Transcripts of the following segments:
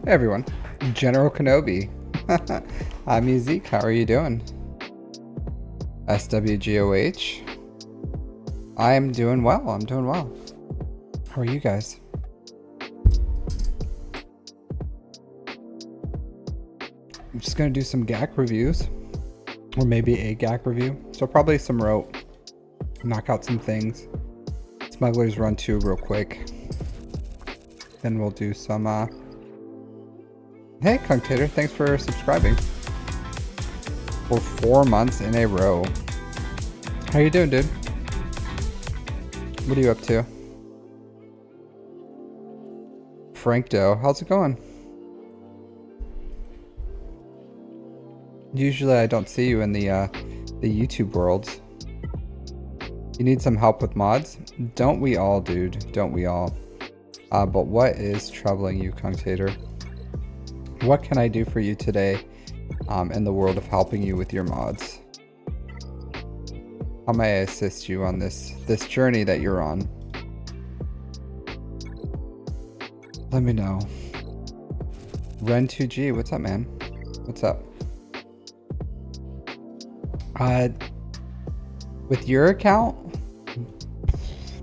Hey everyone, General Kenobi. Hi Music, how are you doing? SWGOH. I am doing well, I'm doing well. How are you guys? I'm just gonna do some GAC reviews, or maybe a GAC review. So probably some ROTE, knock out some things. Smugglers Run 2 real quick. Then we'll do some, Hey Cunctator, thanks for subscribing. For 4 months in a row. How you doing, dude? What are you up to? Frank Doe, how's it going? Usually I don't see you in the YouTube worlds. You need some help with mods? Don't we all, dude? Don't we all? But what is troubling you, Cunctator? What can I do for you today in the world of helping you with your mods? How may I assist you on this journey that you're on? Let me know. Ren2G, what's up, man? What's up? With your account,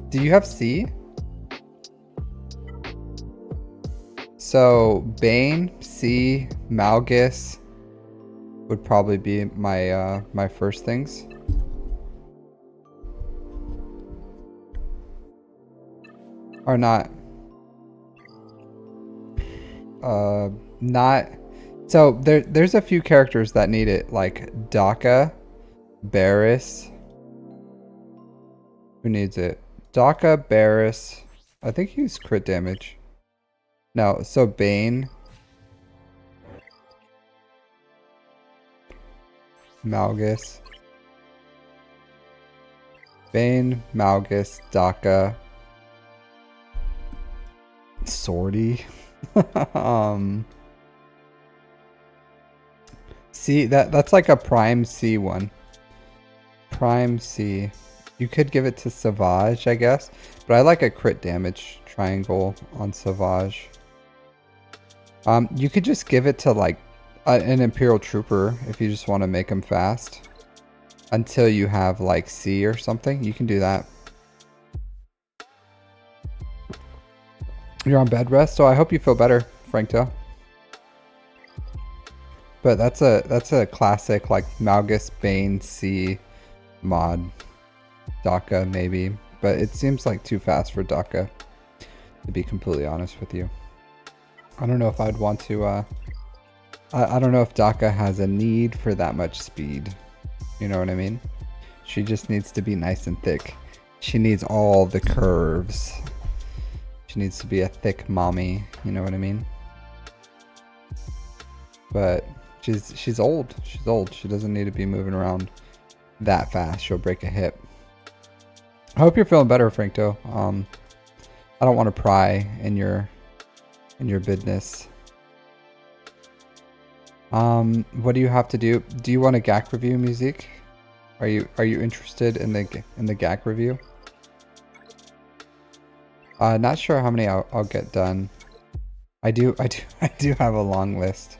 do you have C? So Bane, C, Malgus would probably be my my first things. Or not. Not. So there's a few characters that need it, like Daka, Barris. Who needs it? Daka, Barris. I think he's crit damage. No, so Bane. Malgus. Bane, Malgus, Daka. Swordy. C, that's like a prime C one. Prime C. You could give it to Savage, I guess. But I like a crit damage triangle on Savage. You could just give it to like an Imperial Trooper if you just want to make him fast. Until you have like C or something. You can do that. You're on bed rest, so I hope you feel better, Frankto. But that's a classic like Malgus Bane C mod. Daka maybe, but it seems like too fast for Daka, to be completely honest with you. I don't know if I'd want to I don't know if Daka has a need for that much speed. You know what I mean? She just needs to be nice and thick. She needs all the curves. She needs to be a thick mommy, you know what I mean? But she's old. She's old. She doesn't need to be moving around that fast. She'll break a hip. I hope you're feeling better, Frankto. I don't want to pry in your business. What do you have to do? Do you want a GAC review, Music? Are you interested in the GAC review? Not sure how many I'll get done. I do have a long list.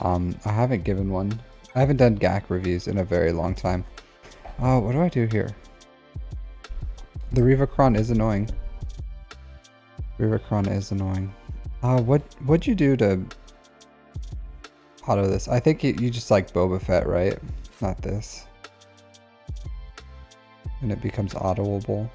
I haven't given one. I haven't done GAC reviews in a very long time. Oh, what do I do here? The Revacron is annoying. Revacron is annoying. What'd you do to auto this? I think you just like Boba Fett, right? Not this. And it becomes autoable.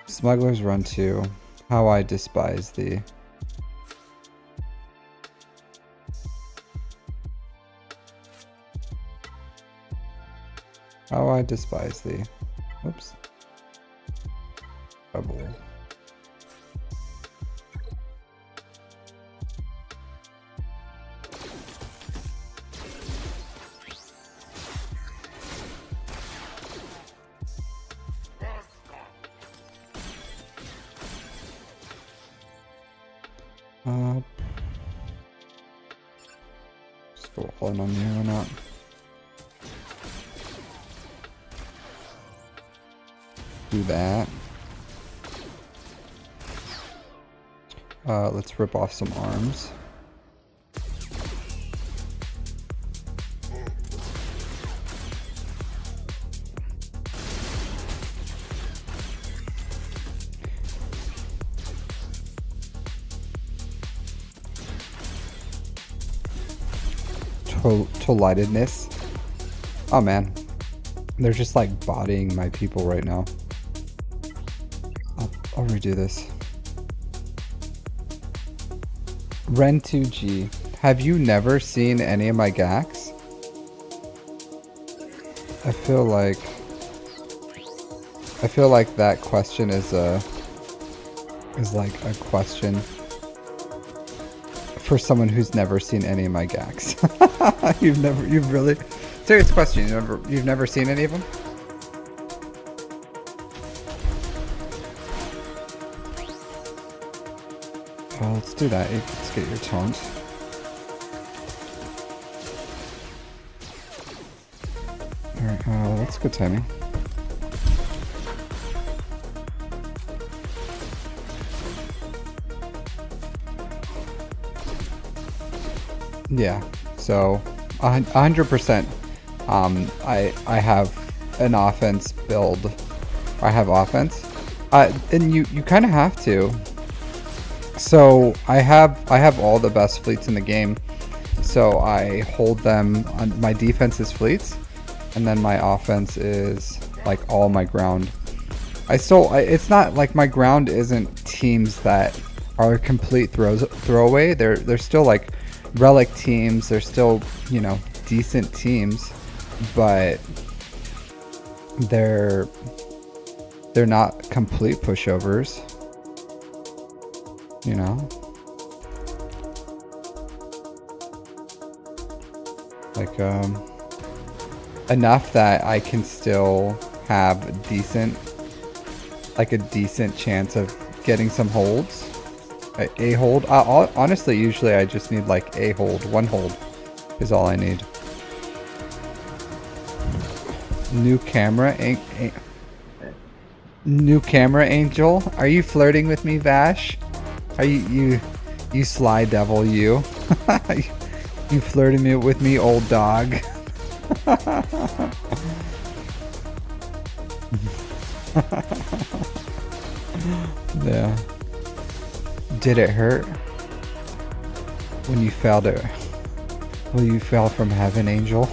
Smugglers Run 2. How I despise thee. How I despise thee. Oops. Trouble. Just go all in on you or not. Do that. Let's rip off some arms. To-lightedness. Oh man, they're just like bodying my people right now. I'll redo this. Ren2G, have you never seen any of my GACs? I feel like that question is like a question for someone who's never seen any of my GACs. You've really, serious question, you've never seen any of them? Oh, let's do that. Let's get your taunt. Alright, that's good timing. Yeah, so 100%. I have an offense build. I have offense, and you kind of have to. So I have all the best fleets in the game. So I hold them on my defense is fleets, and then my offense is like all my ground. It's not like my ground isn't teams that are a complete throwaway. They're still like relic teams. They're still, you know, decent teams, but they're not complete pushovers, you know, like enough that I can still have a decent chance of getting some holds. A hold. Honestly, usually I just need like a hold. One hold is all I need. New camera, new camera angel. Are you flirting with me, Vash? Are you sly devil? You flirting with me, old dog? Yeah. Did it hurt when you fell to? Well, you fell from heaven, angel.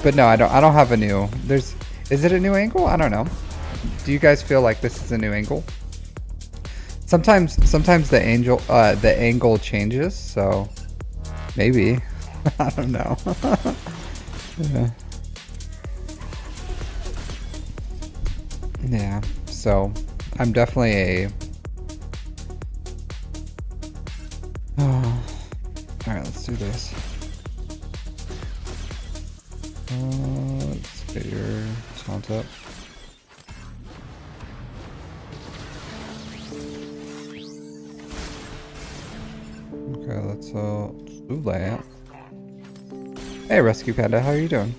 But no, I don't have a new. Is it a new angle? I don't know. Do you guys feel like this is a new angle? Sometimes the angle changes, so maybe. I don't know. Yeah. Yeah, so I'm definitely a... Oh. Alright, let's do this. Let's get your taunt up. Okay, let's do layout. Hey, Rescue Panda, how are you doing?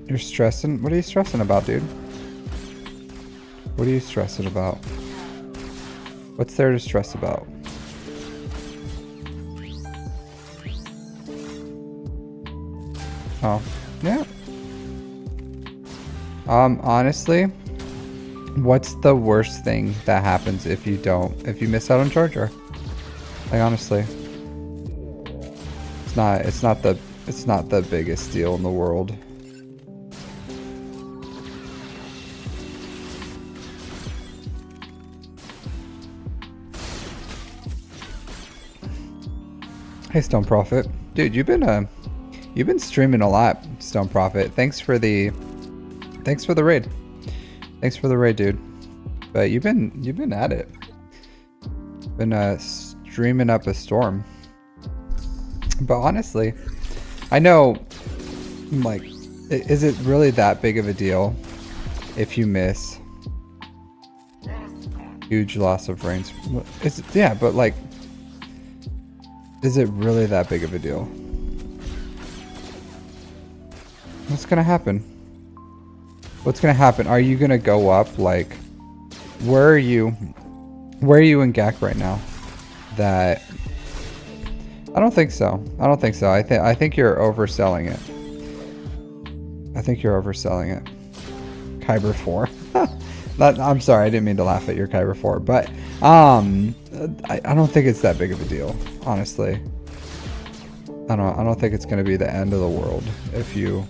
You're stressing? What are you stressing about, dude? What are you stressing about? What's there to stress about? Oh, yeah. Honestly, what's the worst thing that happens if you miss out on charger? Like, honestly, it's not the biggest deal in the world. Hey, Stone Prophet, dude, you've been streaming a lot, Stone Prophet. Thanks for the raid. Thanks for the raid, dude. But you've been at it. Been streaming up a storm. But honestly, I know, like, is it really that big of a deal if you miss? Huge loss of range. Yeah, but like, is it really that big of a deal? What's gonna happen? What's gonna happen? Are you gonna go up? Like, where are you? Where are you in GAC right now? That I don't think so. I don't think so. I think you're overselling it. I think you're overselling it. Kyber 4. I'm sorry, I didn't mean to laugh at your Kyber 4, but I don't think it's that big of a deal, honestly. I don't think it's gonna be the end of the world if you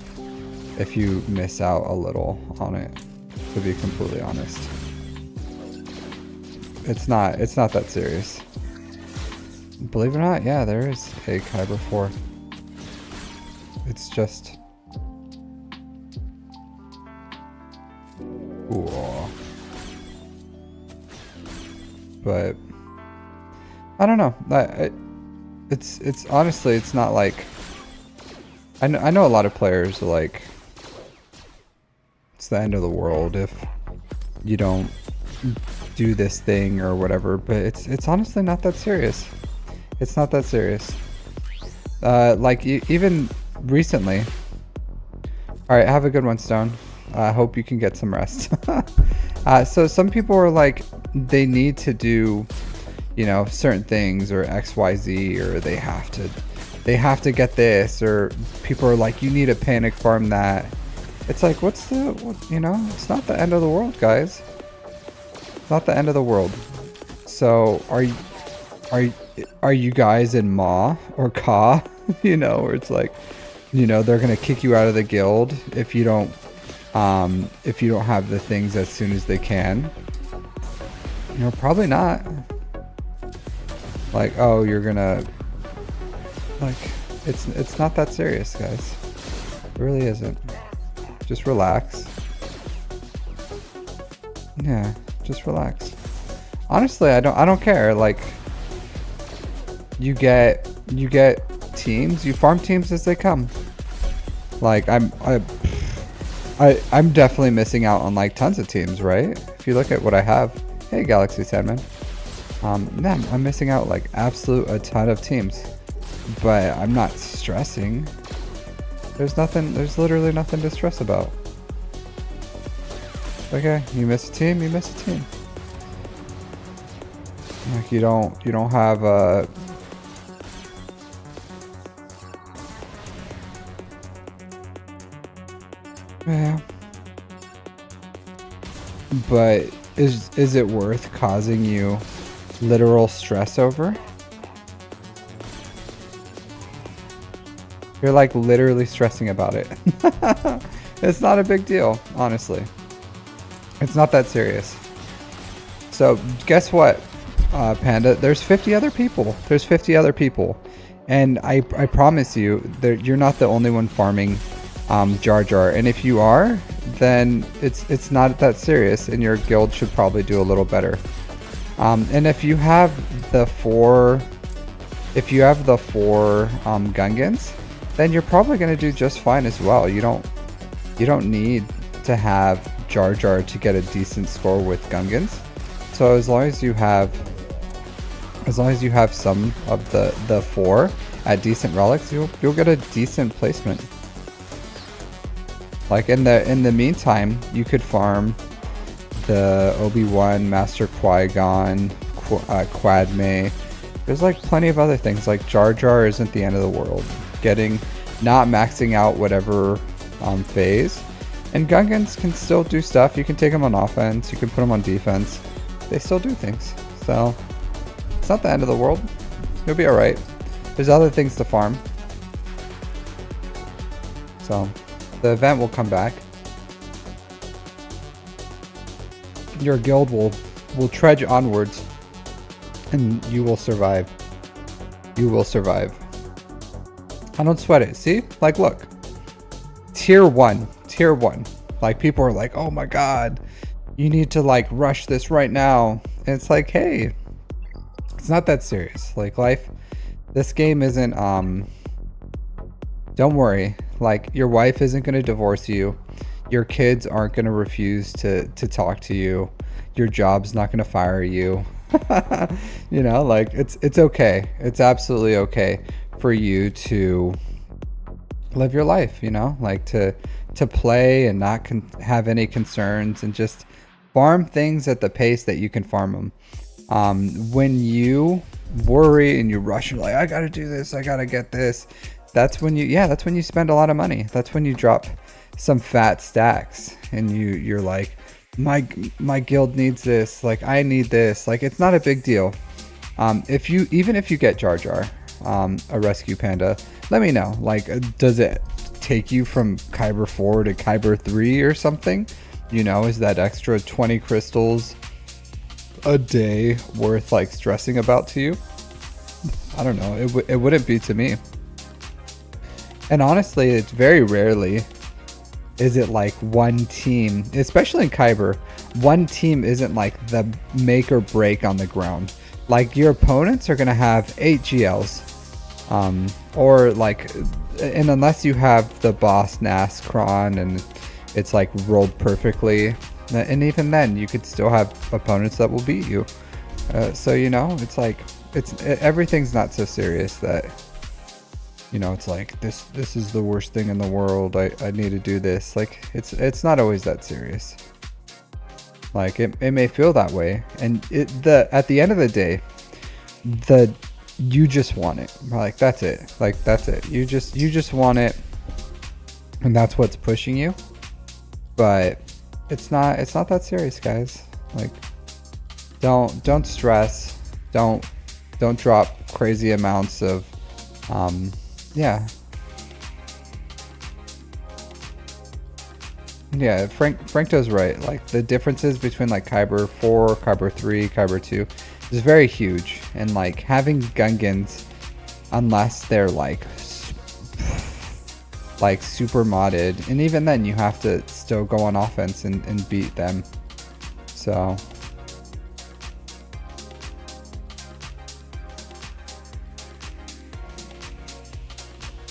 miss out a little on it, to be completely honest. It's not that serious. Believe it or not, yeah, there is a Kyber 4. It's just cool. But I don't know. It's honestly, it's not like I know a lot of players are like, it's the end of the world if you don't do this thing or whatever, but it's honestly not that serious. It's not that serious. Like even recently. All right, have a good one, Stone. I hope you can get some rest. So some people are like, they need to do, you know, certain things or XYZ, or they have to get this, or people are like, you need to panic farm that. It's like, you know, it's not the end of the world, guys. It's not the end of the world. So are you guys in Ma or Ka? You know, where it's like, you know, they're gonna kick you out of the guild if you don't have the things as soon as they can. You know, probably not. Like, oh, you're gonna, like, it's not that serious, guys. It really isn't. Just relax. Yeah, just relax. Honestly, I don't care. Like, you get teams, you farm teams as they come. Like, I'm definitely missing out on like tons of teams, right? If you look at what I have. Hey, Galaxy Sandman. Yeah, I'm missing out like a ton of teams, but I'm not stressing. There's literally nothing to stress about. Okay, you miss a team, you miss a team. Like, you don't have a yeah. But is it worth causing you literal stress over? You're like literally stressing about it. It's not a big deal, honestly. It's not that serious. So guess what, Panda? There's 50 other people. There's 50 other people. And I promise you that you're not the only one farming Jar Jar. And if you are, then it's not that serious, and your guild should probably do a little better. And if you have the four Gungans, then you're probably going to do just fine as well. You don't need to have Jar Jar to get a decent score with Gungans. So as long as you have some of the four at decent relics, you'll get a decent placement. Like in the meantime, you could farm the Obi-Wan, Master Qui-Gon, Quadme. There's like plenty of other things. Like Jar Jar isn't the end of the world. Not maxing out whatever phase. And Gungans can still do stuff. You can take them on offense. You can put them on defense. They still do things. So it's not the end of the world. You'll be alright. There's other things to farm. So the event will come back. Your guild will trudge onwards, and you will survive. You will survive. I don't sweat it. See? Like, look. Tier 1. Tier 1. Like, people are like, oh my god, you need to like rush this right now. And it's like, hey, it's not that serious. Like, this game isn't, don't worry. Like, your wife isn't going to divorce you. Your kids aren't going to refuse to talk to you. Your job's not going to fire you. You know, like it's okay. It's absolutely okay for you to live your life, you know, like to play and not have any concerns and just farm things at the pace that you can farm them. When you worry and you rush, you're like, I gotta do this, I gotta get this. That's when you spend a lot of money. That's when you drop some fat stacks and you're like, my guild needs this, like I need this. Like it's not a big deal. If you get Jar Jar, a rescue panda, let me know. Like, does it take you from Kyber 4 to Kyber 3 or something? You know, is that extra 20 crystals a day worth like stressing about to you? I don't know. It wouldn't be to me. And honestly, it's very rarely is it like one team, especially in Kyber, one team isn't like the make or break on the ground. Like your opponents are gonna have 8 GLs. Or like, and unless you have the boss Nascron and it's like rolled perfectly, and even then you could still have opponents that will beat you. So you know, it's like everything's not so serious that, you know, it's like this is the worst thing in the world. I need to do this. Like it's not always that serious. Like it may feel that way, and at the end of the day, you just want it. Like that's it. Like that's it. You just want it, and that's what's pushing you. But it's not that serious, guys. Like don't stress. Don't drop crazy amounts of yeah. Yeah, Frank does right. Like the differences between like Kyber 4, Kyber 3, Kyber 2 is very huge, and like having Gungans, unless they're like super modded, and even then you have to still go on offense and beat them. So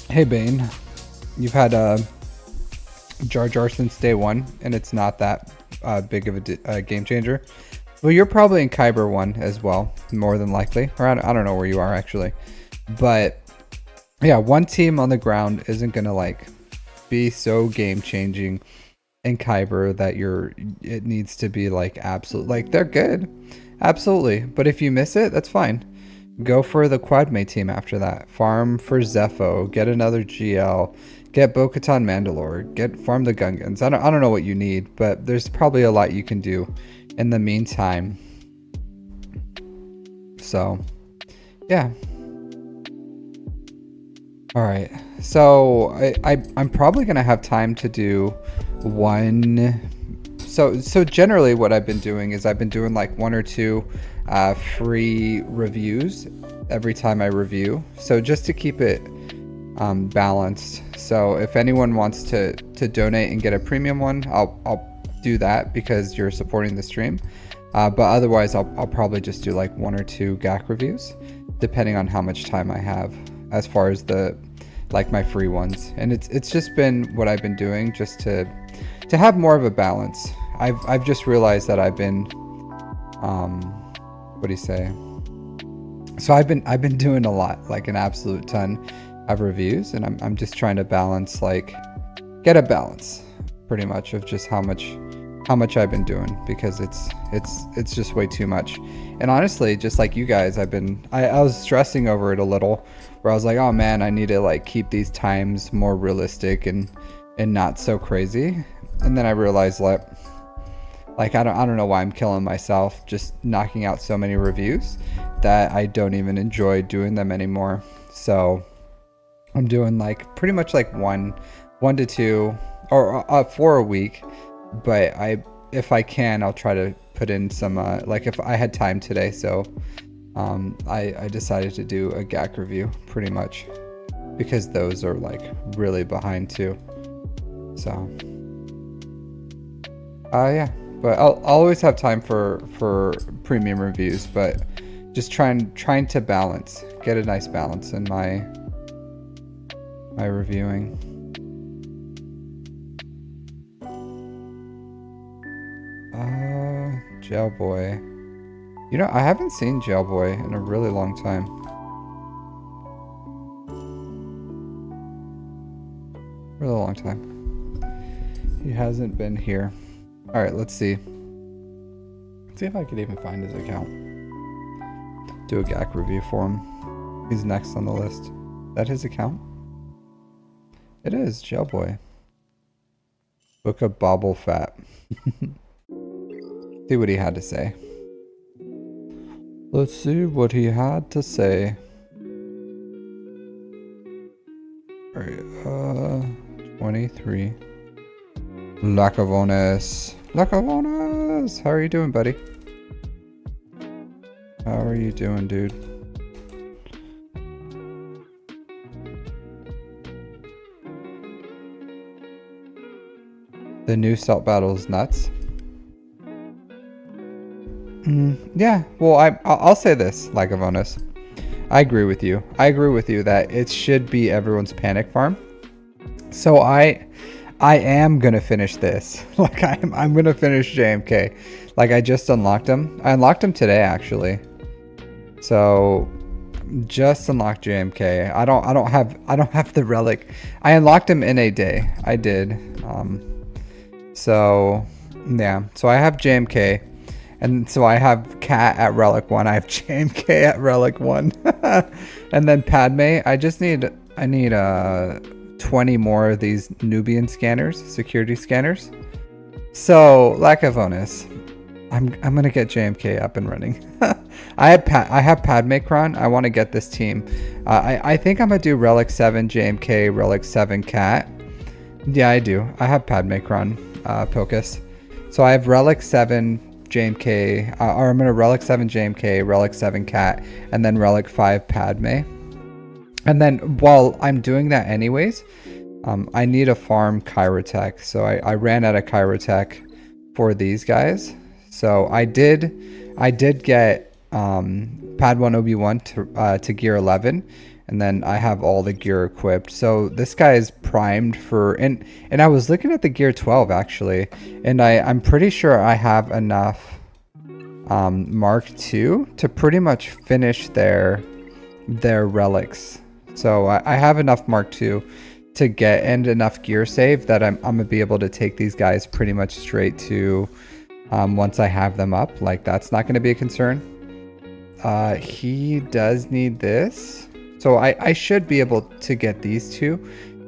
hey Bane, you've had Jar Jar since day one, and it's not that big of a game changer. Well, you're probably in Kyber 1 as well, more than likely. Or I don't know where you are actually, but yeah, one team on the ground isn't gonna like be so game changing in Kyber that it needs to be like absolute. Like they're good, absolutely, but if you miss it, that's fine. Go for the Quadmate team after that. Farm for Zepho, get another GL, get Bo-Katan Mandalore, farm the Gungans. I don't know what you need, but there's probably a lot you can do in the meantime. So yeah. All right. So I'm probably gonna have time to do one. So generally what I've been doing is I've been doing like 1 or 2 free reviews every time I review. So just to keep it balanced. So if anyone wants to donate and get a premium one, I'll do that because you're supporting the stream. But otherwise I'll probably just do like 1 or 2 GAC reviews, depending on how much time I have as far as my free ones. And it's just been what I've been doing just to have more of a balance. I've just realized that I've been what do you say? So I've been doing a lot, like an absolute ton of reviews, and I'm just trying to balance, like get a balance pretty much of just how much I've been doing, because it's just way too much. And honestly, just like you guys, I was stressing over it a little, where I was like, oh man, I need to like keep these times more realistic and not so crazy. And then I realized like I don't know why I'm killing myself just knocking out so many reviews that I don't even enjoy doing them anymore. So I'm doing like pretty much like one to 2 or 4 a week. But if I can, I'll try to put in some like if I had time today. So I decided to do a GAC review pretty much because those are like really behind too. So yeah, but I'll always have time for premium reviews, but just trying to get a nice balance in my Jailboy. You know, I haven't seen Jailboy in a really long time. Really long time. He hasn't been here. Alright, let's see. Let's see if I could even find his account. Do a GAC review for him. He's next on the list. Is that his account? It is, Jailboy. Book of Bobble Fat. See what he had to say. Let's see what he had to say. Alright, 23. Lacavonis. Lacavonis! How are you doing, buddy? How are you doing, dude? The new Salt Battle is nuts. Yeah, well, I'll say this, Lacavonis. I agree with you. I agree with you that it should be everyone's panic farm. So I am gonna finish this. Like I'm gonna finish JMK. Like I just unlocked him. I unlocked him today actually. So just unlocked JMK. I don't have the relic. I unlocked him in a day. I did. So yeah. So I have JMK. And so I have Cat at Relic 1. I have JMK at Relic 1. And then Padme. I need 20 more of these Nubian scanners, security scanners. So, Lacavonis, I'm gonna get JMK up and running. I have Padme Kron. I want to get this team. I think I'm gonna do Relic 7 JMK, Relic 7 Cat. Yeah, I do. I have Padme Kron, Pocus. So I have Relic 7 JMK, or I'm gonna Relic 7 JMK, Relic 7 Cat, and then Relic 5 Padme. And then while I'm doing that anyways, I need a farm Chirotech. So I ran out of Chirotech for these guys. So I did get Pad1 Obi-Wan to gear 11, and then I have all the gear equipped. So this guy is primed for, and I was looking at the gear 12 actually, and I'm pretty sure I have enough Mark II to pretty much finish their relics. So I have enough Mark II to get, and enough gear save that I'm gonna be able to take these guys pretty much straight to once I have them up. Like that's not gonna be a concern. He does need this. So I should be able to get these two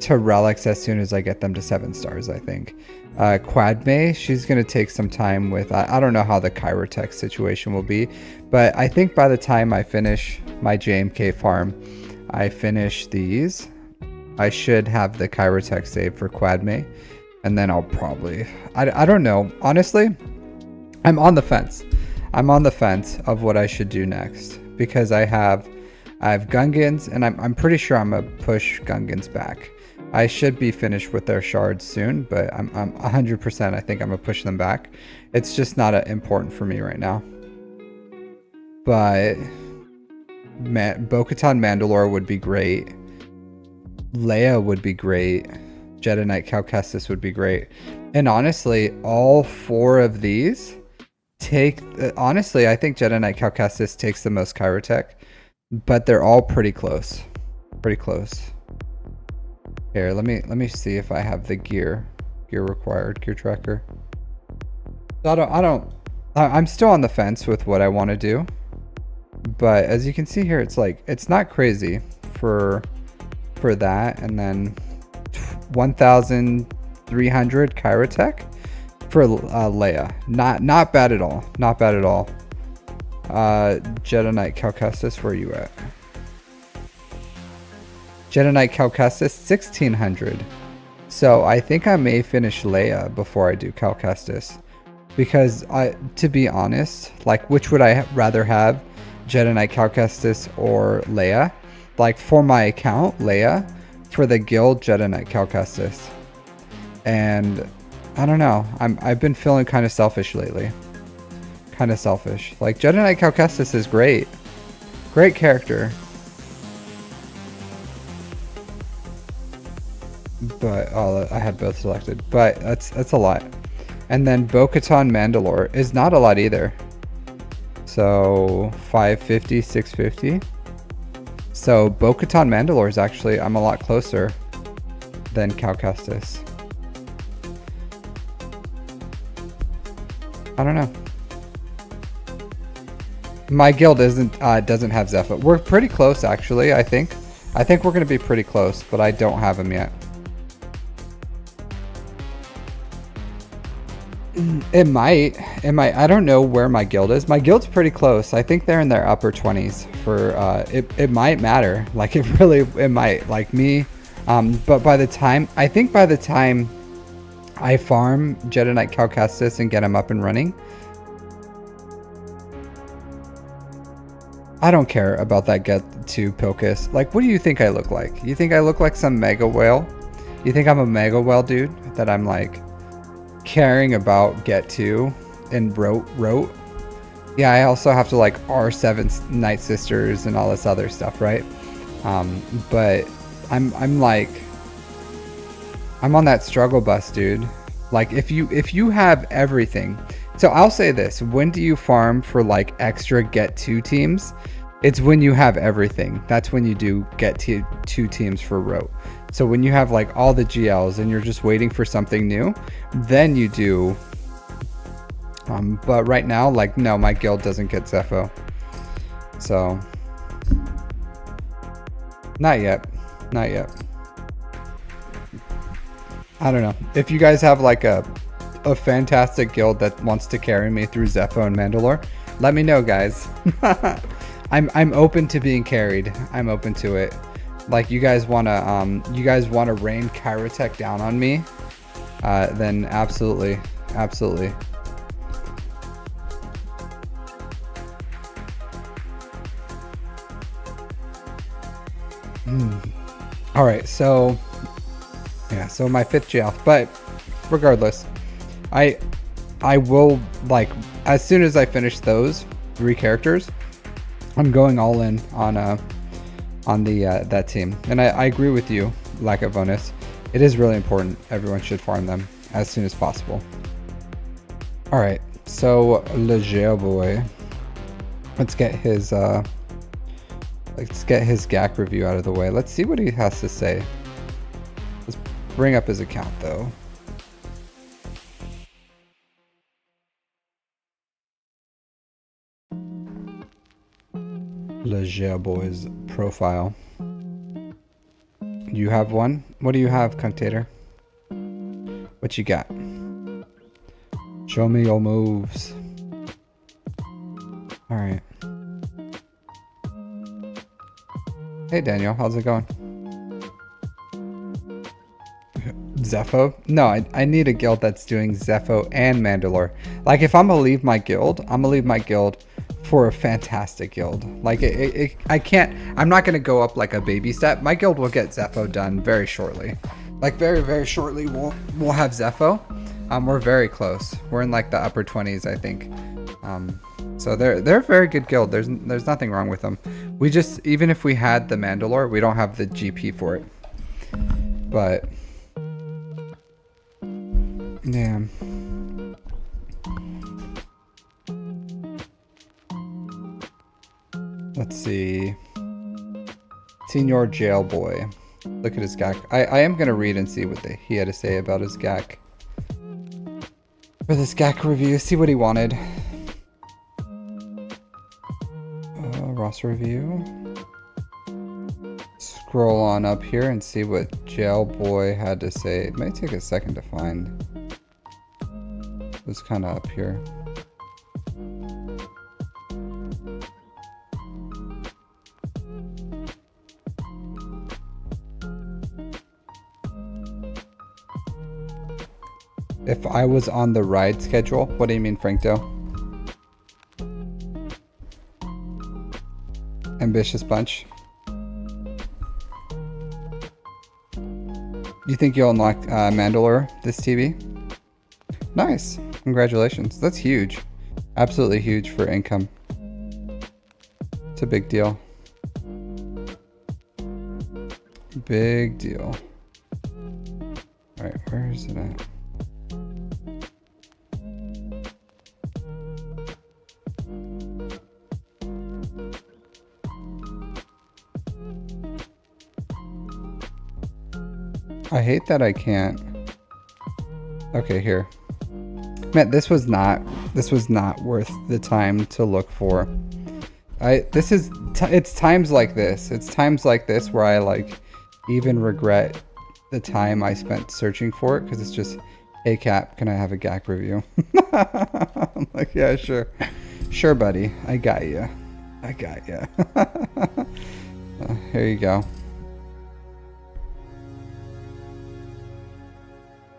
to relics as soon as I get them to 7 stars, I think. Quadme, she's going to take some time with, I don't know how the Chirotech situation will be, but I think by the time I finish my JMK farm, I finish these, I should have the Chirotech saved for Quadme, and then I'll probably, I don't know, honestly, I'm on the fence. I'm on the fence of what I should do next, because I have Gungans, and I'm pretty sure I'm gonna push Gungans back. I should be finished with their shards soon, but I'm 100%. I think I'm gonna push them back. It's just not important for me right now. But Bo-Katan Mandalore would be great. Leia would be great. Jedi Knight Cal Kestis would be great. And honestly, all 4 of these take. Honestly, I think Jedi Knight Cal Kestis takes the most Chirotech. But they're all pretty close. Pretty close. Here, let me see if I have the gear required, gear tracker. I'm still on the fence with what I want to do. But as you can see here, it's like, it's not crazy for that. And then 1,300 Chirotech for Leia. Not bad at all. Not bad at all. Jedi Knight Cal Kestis, where are you at? Jedi Knight Cal Kestis, 1,600. So I think I may finish Leia before I do Cal Kestis, because to be honest, like, which would I rather have, Jedi Knight Cal Kestis or Leia? Like, for my account, Leia. For the guild, Jedi Knight Cal Kestis. And I don't know, I've been feeling kind of selfish lately. Kind of selfish. Like, Jedi Knight Cal Kestis is great. Great character. But, oh, I had both selected. But that's a lot. And then Bo-Katan Mandalore is not a lot either. So 550, 650. So Bo-Katan Mandalore is actually, I'm a lot closer than Cal Kestis. I don't know. My guild doesn't have Zepho. We're pretty close actually, I think. I think we're gonna be pretty close, but I don't have him yet. It might. I don't know where my guild is. My guild's pretty close. I think they're in their upper 20s for it might matter. Like it might. Like me. But by the time I farm Jedi Knight Cal Kestis and get him up and running, I don't care about that get to Pilkis. Like, what do you think I look like? You think I look like some mega whale? You think I'm a mega whale dude that I'm like caring about get to and rote? Yeah, I also have to like R7 Night Sisters and all this other stuff, right? But I'm like, I'm on that struggle bus, dude. Like if you have everything. So I'll say this, when do you farm for like extra get to teams? It's when you have everything. That's when you do get to 2 teams for rote. So when you have like all the GLs and you're just waiting for something new, then you do. But right now, like, no, my guild doesn't get Zepho. So not yet. I don't know. If you guys have like a fantastic guild that wants to carry me through Zepho and Mandalore, let me know, guys. I'm open to being carried. I'm open to it. Like you guys wanna rain Kyrotech down on me, then absolutely. All right, so yeah, so my 5th jail, but regardless, I will, like, as soon as I finish those 3 characters, I'm going all in on the that team. And I agree with you, Lack of Bonus. It is really important. Everyone should farm them as soon as possible. All right, so Leger boy, let's get his GAC review out of the way. Let's see what he has to say. Let's bring up his account though. Leger boy's profile. You have one? What do you have, Cunctator? What you got? Show me your moves. Alright. Hey Daniel, how's it going? Zepho? No, I need a guild that's doing Zepho and Mandalore. Like if I'm gonna leave my guild, I'm gonna leave my guild for a fantastic guild. Like I'm not gonna go up like a baby step. My guild will get Zepho done very shortly. Like very shortly we'll have Zepho. We're very close. We're in like the upper 20s, I think. So they're a very good guild. There's nothing wrong with them. We just, even if we had the Mandalore, we don't have the GP for it. But yeah. Let's see. Senior Jail Boy. Look at his GAC. I am going to read and see what he had to say about his GAC. For this GAC review, see what he wanted. Roster review. Scroll on up here and see what Jail Boy had to say. It might take a second to find. It was kind of up here. If I was on the ride schedule, what do you mean, Frankdo? Ambitious bunch. You think you'll unlock Mandalore this TV? Nice. Congratulations. That's huge. Absolutely huge for income. It's a big deal. Big deal. Alright, where is it at? I hate that I can't. Okay, here. Man, this was not worth the time to look for. It's times like this. It's times like this where I like even regret the time I spent searching for it, because it's just, hey Cap, can I have a GAC review? I'm like, yeah, sure. Sure, buddy. I got you. I got you. Here you go.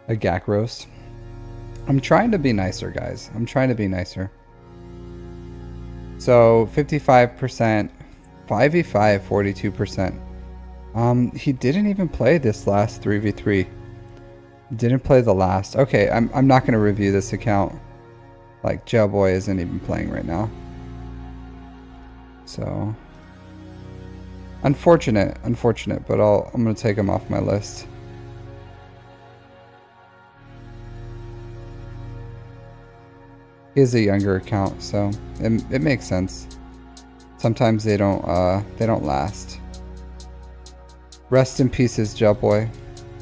A GAC roast. I'm trying to be nicer, guys. I'm trying to be nicer. So 55%, 5v5, 42%. He didn't even play this last 3v3. Didn't play the last. Okay, I'm not gonna review this account. Like, Jailboy isn't even playing right now. So unfortunate, but I'm gonna take him off my list. He is a younger account, so it makes sense. Sometimes they don't last. Rest in pieces, Jailboy.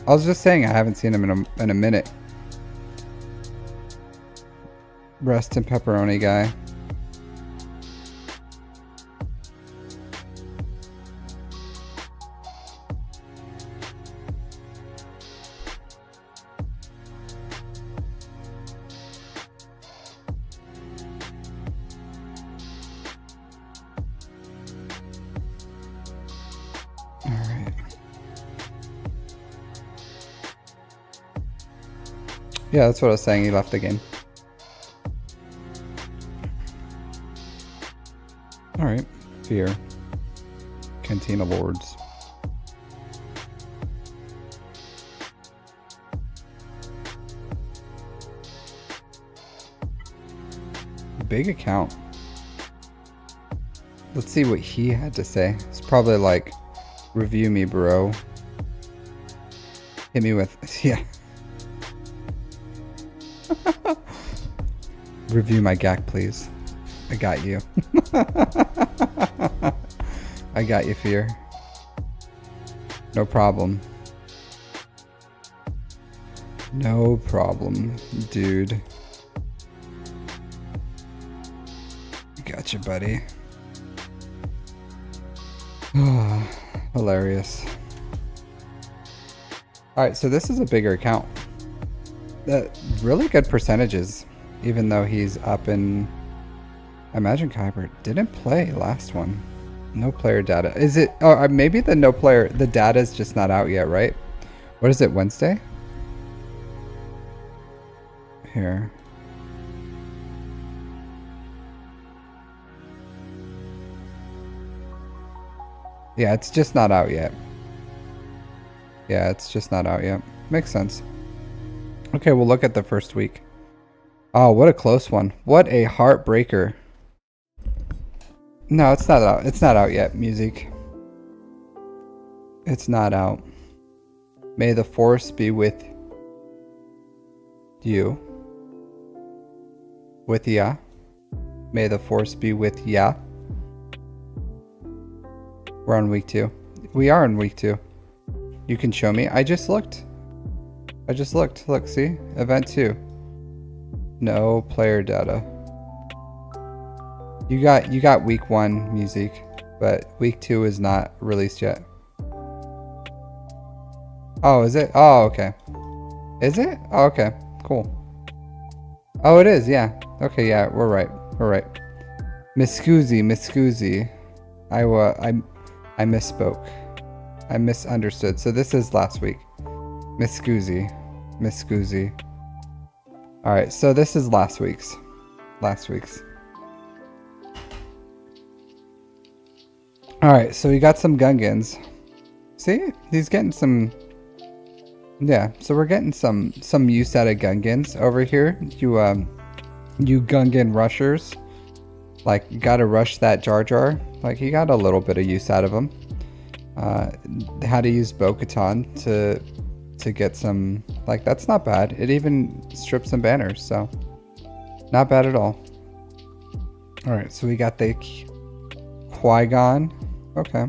I was just saying I haven't seen him in a minute. Rest in pepperoni guy. Yeah, that's what I was saying. He left the game. Alright. Fear. Cantina Lords. Big account. Let's see what he had to say. It's probably like, review me, bro. Hit me with, yeah. Review my GAC, please. I got you. I got you, Fear. No problem. No problem, dude. Gotcha, buddy. Hilarious. Alright, so this is a bigger account. Really good percentages, even though he's up in... I imagine Kyber didn't play last one. No player data. Is it... Oh, maybe the no player... The data is just not out yet, right? What is it, Wednesday? Here. Yeah, it's just not out yet. Yeah, it's just not out yet. Makes sense. Okay, we'll look at the first week. Oh, what a close one. What a heartbreaker. No, it's not out. It's not out yet, music. It's not out. May the force be with you. With ya. May the force be with ya. We're on week 2. We are on week 2. You can show me. I just looked. Look, see? Event 2. No player data. You got week 1 music, but week 2 is not released yet. Oh, is it? Oh, okay. Is it? Oh, okay. Cool. Oh, it is, yeah. Okay, yeah, we're right. Miscusi. I misspoke. I misunderstood. So this is last week. Miscusi. Alright, so this is last week's. Alright, so we got some Gungans. See? He's getting some... Yeah, so we're getting some use out of Gungans over here. You Gungan rushers. Like, you gotta rush that Jar Jar. Like, you got a little bit of use out of him. How to use Bo-Katan to get some... Like, that's not bad. It even strips some banners, so... Not bad at all. Alright, so we got the Qui-Gon. Okay.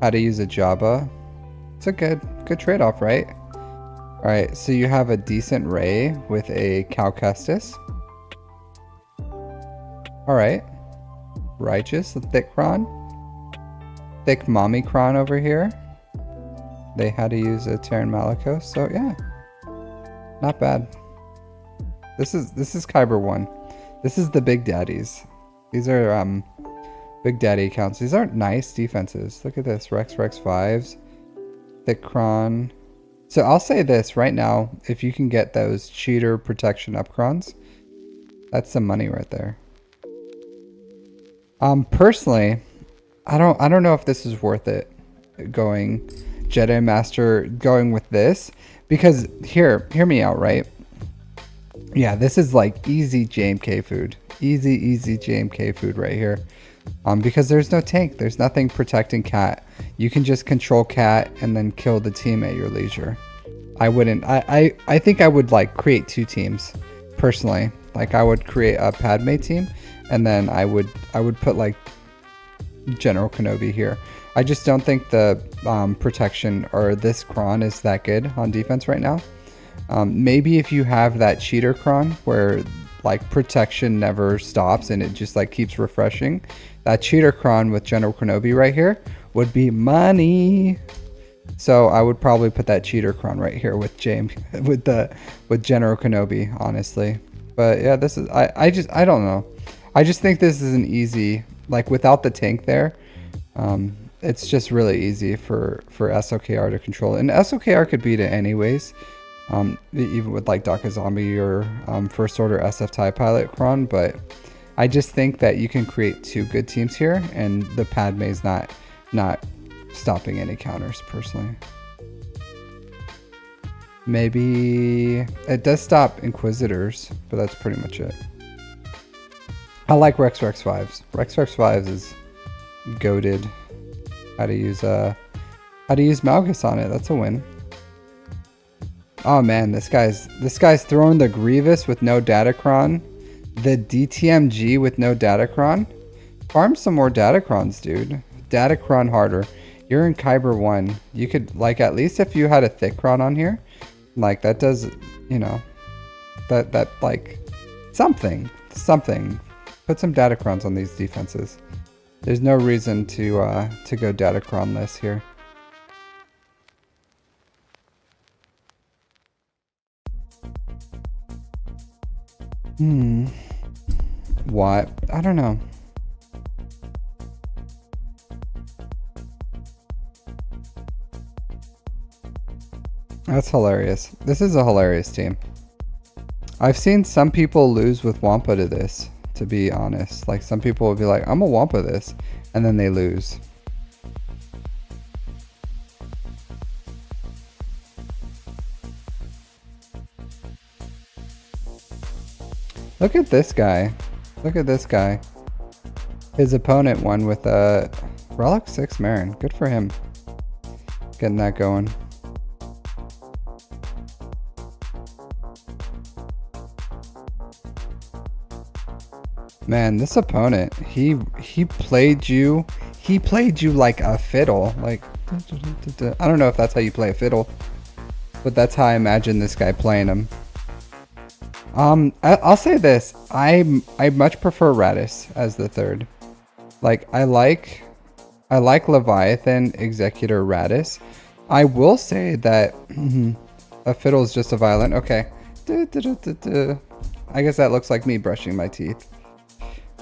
How to use a Jabba. It's a good good trade-off, right? All right, so you have a decent Ray with a Cal Kestis. All right, righteous, a thick Kron, thick mommy Kron over here. They had to use a Terran Malicos, so yeah, not bad. This is Kyber 1. This is the big daddies. These are big daddy accounts. These aren't nice defenses. Look at this, Rex 5s, thick Kron. So I'll say this right now, if you can get those cheater protection up Krons, that's some money right there. Personally, I don't know if this is worth it going Jedi Master going with this, because hear me out, right? Yeah, this is like easy JMK food. Easy JMK food right here. Because there's no tank, there's nothing protecting Cat. You can just control Cat and then kill the team at your leisure. I wouldn't. I think I would like create 2 teams personally. Like I would create a Padme team, and then I would put like General Kenobi here. I just don't think the protection or this Kron is that good on defense right now. Maybe if you have that cheater Kron where like protection never stops and it just like keeps refreshing, that cheater Kron with General Kenobi right here would be money. So I would probably put that cheater Kron right here with with General Kenobi, honestly. But yeah, this is I don't know. I just think this is an easy, like without the tank there, it's just really easy for SOKR to control. And SOKR could beat it anyways. Even with like Daka Zombie or First Order SF TIE Pilot Kron, but I just think that you can create 2 good teams here, and the Padme's not stopping any counters personally. Maybe it does stop Inquisitors, but that's pretty much it. I like Rex 5s. Rex 5s is goated. How to use Malgus on it. That's a win. Oh man, this guy's throwing the Grievous with no Datacron, the DTMG with no Datacron. Farm some more Datacrons, dude. Datacron harder. You're in Kyber 1. You could, like, at least if you had a thick Kron on here, like that does, you know, that like something. Put some Datacrons on these defenses. There's no reason to go Datacron-less here. What? I don't know. That's hilarious. This is a hilarious team. I've seen some people lose with Wampa to this, to be honest. Like some people will be like, I'm a Wampa this, and then they lose. Look at this guy. Look at this guy. His opponent won with a Relic 6 Marin. Good for him. Getting that going. Man, this opponent, he played you like a fiddle. Like, I don't know if that's how you play a fiddle, but that's how I imagine this guy playing him. I'll say this. I much prefer Radis as the third. Like, I like Leviathan Executor Radis. I will say that a fiddle is just a violin. Okay. I guess that looks like me brushing my teeth.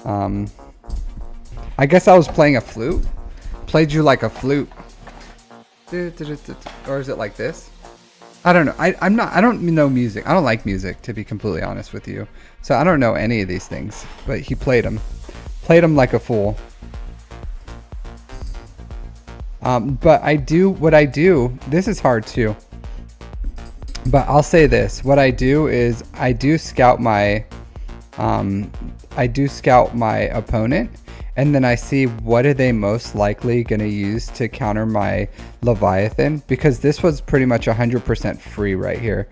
I guess I was playing a flute. Played you like a flute. Or is it like this? I don't know. I don't know music. I don't like music, to be completely honest with you. So I don't know any of these things. But he played them. Played them like a fool. But what I do, this is hard too. But I'll say this. What I do is I do scout my opponent, and then I see what are they most likely going to use to counter my Leviathan, because this was pretty much 100% free right here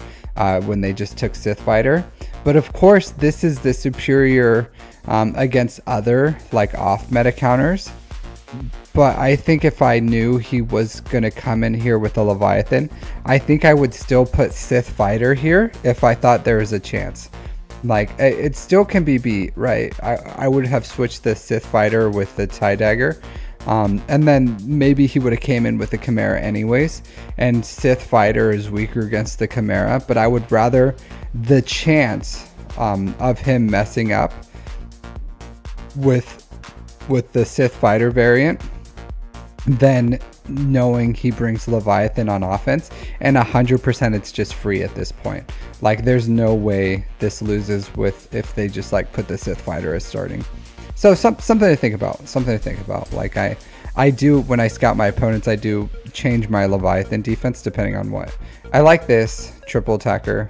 when they just took Sith Fighter. But of course, this is the superior against other like off meta counters. But I think if I knew he was going to come in here with a Leviathan, I think I would still put Sith Fighter here if I thought there was a chance. Like, it still can be beat, right? I would have switched the Sith Fighter with the TIE Dagger. And then maybe he would have came in with the Chimera anyways. And Sith Fighter is weaker against the Chimera. But I would rather the chance of him messing up with the Sith Fighter variant than knowing he brings Leviathan on offense. And 100% it's just free at this point. Like, there's no way this loses with if they just like put the Sith Fighter as starting. So something to think about. Something to think about. Like, I do, when I scout my opponents, I do change my Leviathan defense depending on what. I like this triple attacker.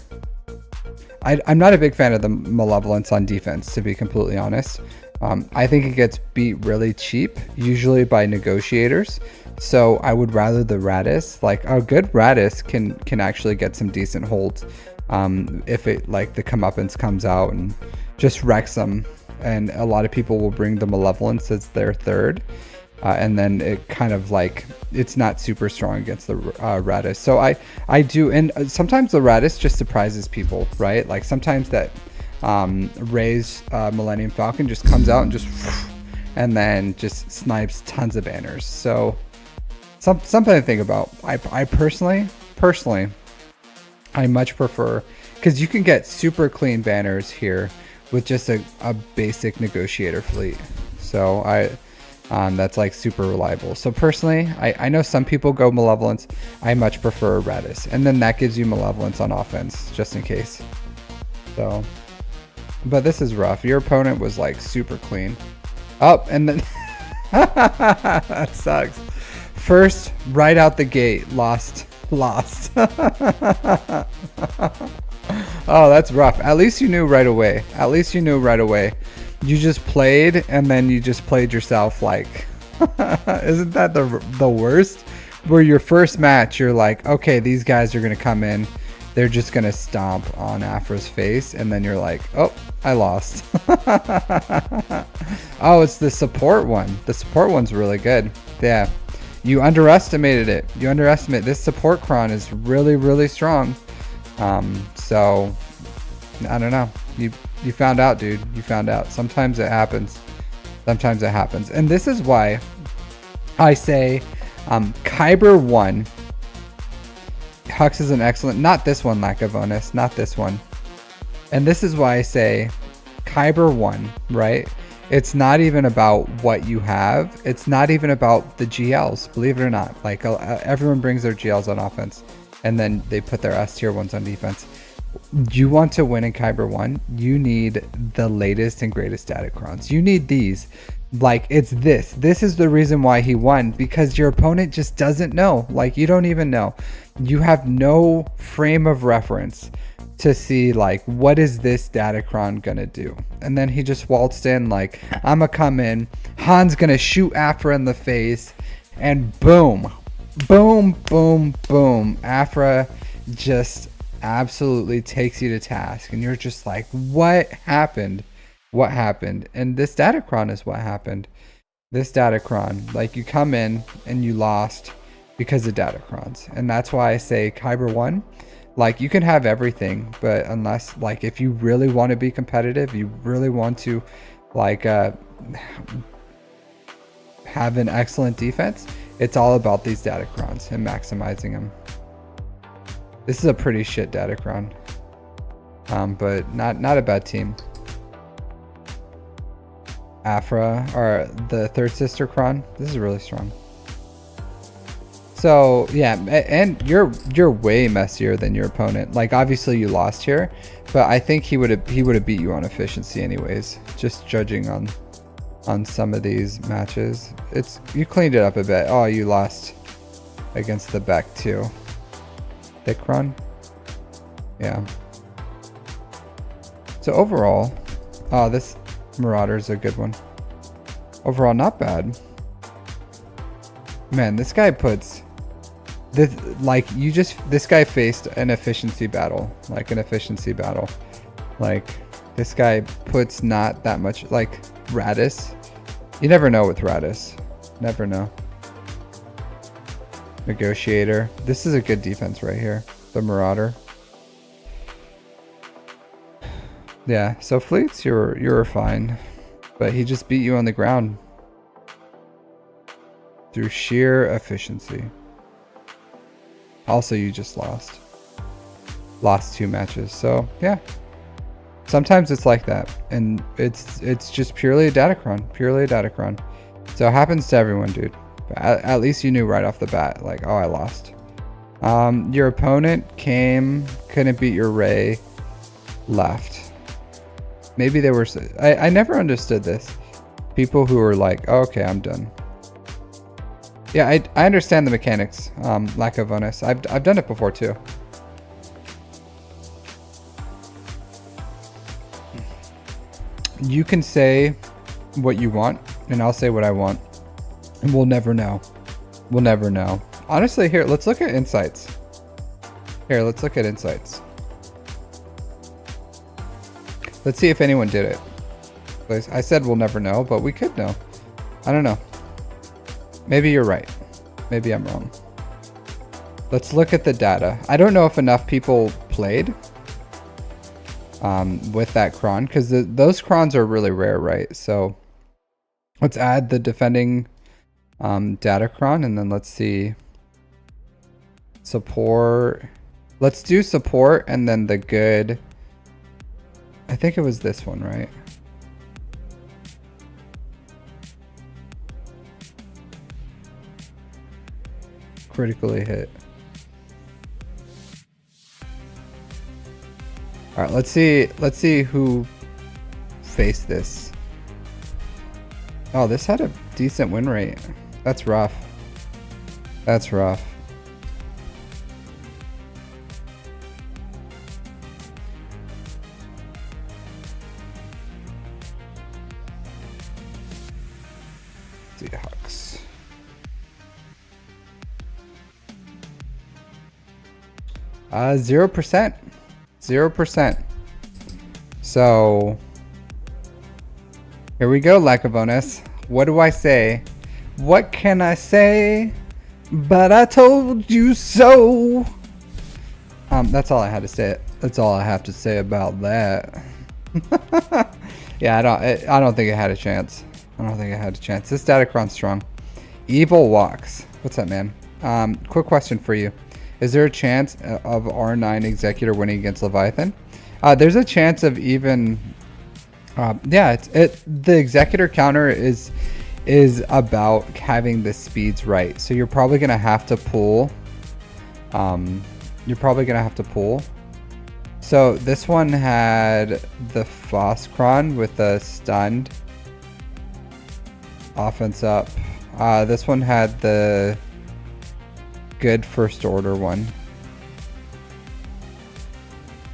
I'm not a big fan of the Malevolence on defense, to be completely honest. I think it gets beat really cheap, usually by negotiators. So I would rather the Radis. Like, a good Radis can actually get some decent holds if it, like, the comeuppance comes out and just wrecks them. And a lot of people will bring the Malevolence as their third. And then it kind of like, it's not super strong against the Radis. So I do, and sometimes the Radis just surprises people, right? Like, sometimes that Rey's Millennium Falcon just comes out and just, and then just snipes tons of banners. So something to think about. I personally, I much prefer, because you can get super clean banners here with just a basic negotiator fleet. So that's like super reliable. So personally, I know some people go Malevolence. I much prefer Radis, and then that gives you Malevolence on offense just in case. So, but this is rough. Your opponent was like super clean. Oh, and then that sucks. First, right out the gate, lost. Oh, that's rough. At least you knew right away. You just played, and then you just played yourself. Like, isn't that the worst? Where your first match, you're like, okay, these guys are gonna come in, they're just gonna stomp on Afra's face, and then you're like, oh, I lost. Oh, it's the support one. The support one's really good. Yeah, you underestimated it. This support cron is really, really strong. So I don't know. You found out, dude. You found out. Sometimes it happens. And this is why I say Kyber 1. Hux is an excellent, not this one, Lack of Bonus, not this one. And this is why I say Kyber 1, right? It's not even about what you have. It's not even about the GLs, believe it or not. Like, everyone brings their GLs on offense, and then they put their S tier ones on defense. You want to win in Kyber 1, you need the latest and greatest Datacrons. You need these. Like, it's this. This is the reason why he won, because your opponent just doesn't know. Like, you don't even know. You have no frame of reference to see, like, what is this Datacron gonna do? And then he just waltzed in like, I'm gonna come in, Han's gonna shoot Afra in the face, and boom, boom, boom, boom. Afra just absolutely takes you to task, and you're just like, what happened? And this Datacron is what happened. This Datacron, like, you come in and you lost because of Datacrons. And that's why I say Kyber 1, like, you can have everything, but unless, like, if you really want to be competitive, you really want to, like, have an excellent defense, it's all about these Datacrons and maximizing them. This is a pretty shit Datacron, but not a bad team. Afra, or the third sister Cron, this is really strong. So yeah, and you're way messier than your opponent. Like, obviously you lost here, but I think he would have beat you on efficiency anyways. Just judging on some of these matches, you cleaned it up a bit. Oh, you lost against the Beck too. Thick run, yeah. So overall, oh, this Marauder's a good one. Overall, not bad. Man, this guy puts this, like, this guy faced an efficiency battle. Like, this guy puts not that much, like, Radis. You never know with Radis. Never know. Negotiator. This is a good defense right here. The Marauder. Yeah, so fleets, you're fine. But he just beat you on the ground. Through sheer efficiency. Also, you just lost. Lost 2 matches. So, yeah. Sometimes it's like that. And it's just purely a datacron. Purely a datacron. So it happens to everyone, dude. But at least you knew right off the bat, like, oh, I lost. Your opponent couldn't beat your Ray, left. Maybe they were... I never understood this. People who were like, oh, okay, I'm done. Yeah, I understand the mechanics. Lack of bonus. I've done it before too. You can say what you want, and I'll say what I want, and we'll never know. We'll never know. Honestly, here, let's look at insights. Here, let's look at insights. Let's see if anyone did it. I said we'll never know, but we could know. I don't know. Maybe you're right. Maybe I'm wrong. Let's look at the data. I don't know if enough people played with that cron, because those crons are really rare, right? So let's add the defending data cron, and then let's see support. Let's do support, and then the good. I think it was this one, right? Critically hit. All right, let's see who faced this. Oh, this had a decent win rate. That's rough. That's rough. Seahawks. 0%. 0%. So here we go, lack of bonus. What do I say? What can I say? But I told you so. That's all I had to say. That's all I have to say about that. Yeah, I don't think it had a chance. I don't think it had a chance. This Datacron's strong. Evil walks. What's up, man? Quick question for you. Is there a chance of R9 Executor winning against Leviathan? There's a chance of even... yeah, the Executor counter is about having the speeds right. So you're probably going to have to pull. So this one had the Phoscron with the stunned offense up. This one had the good first order one.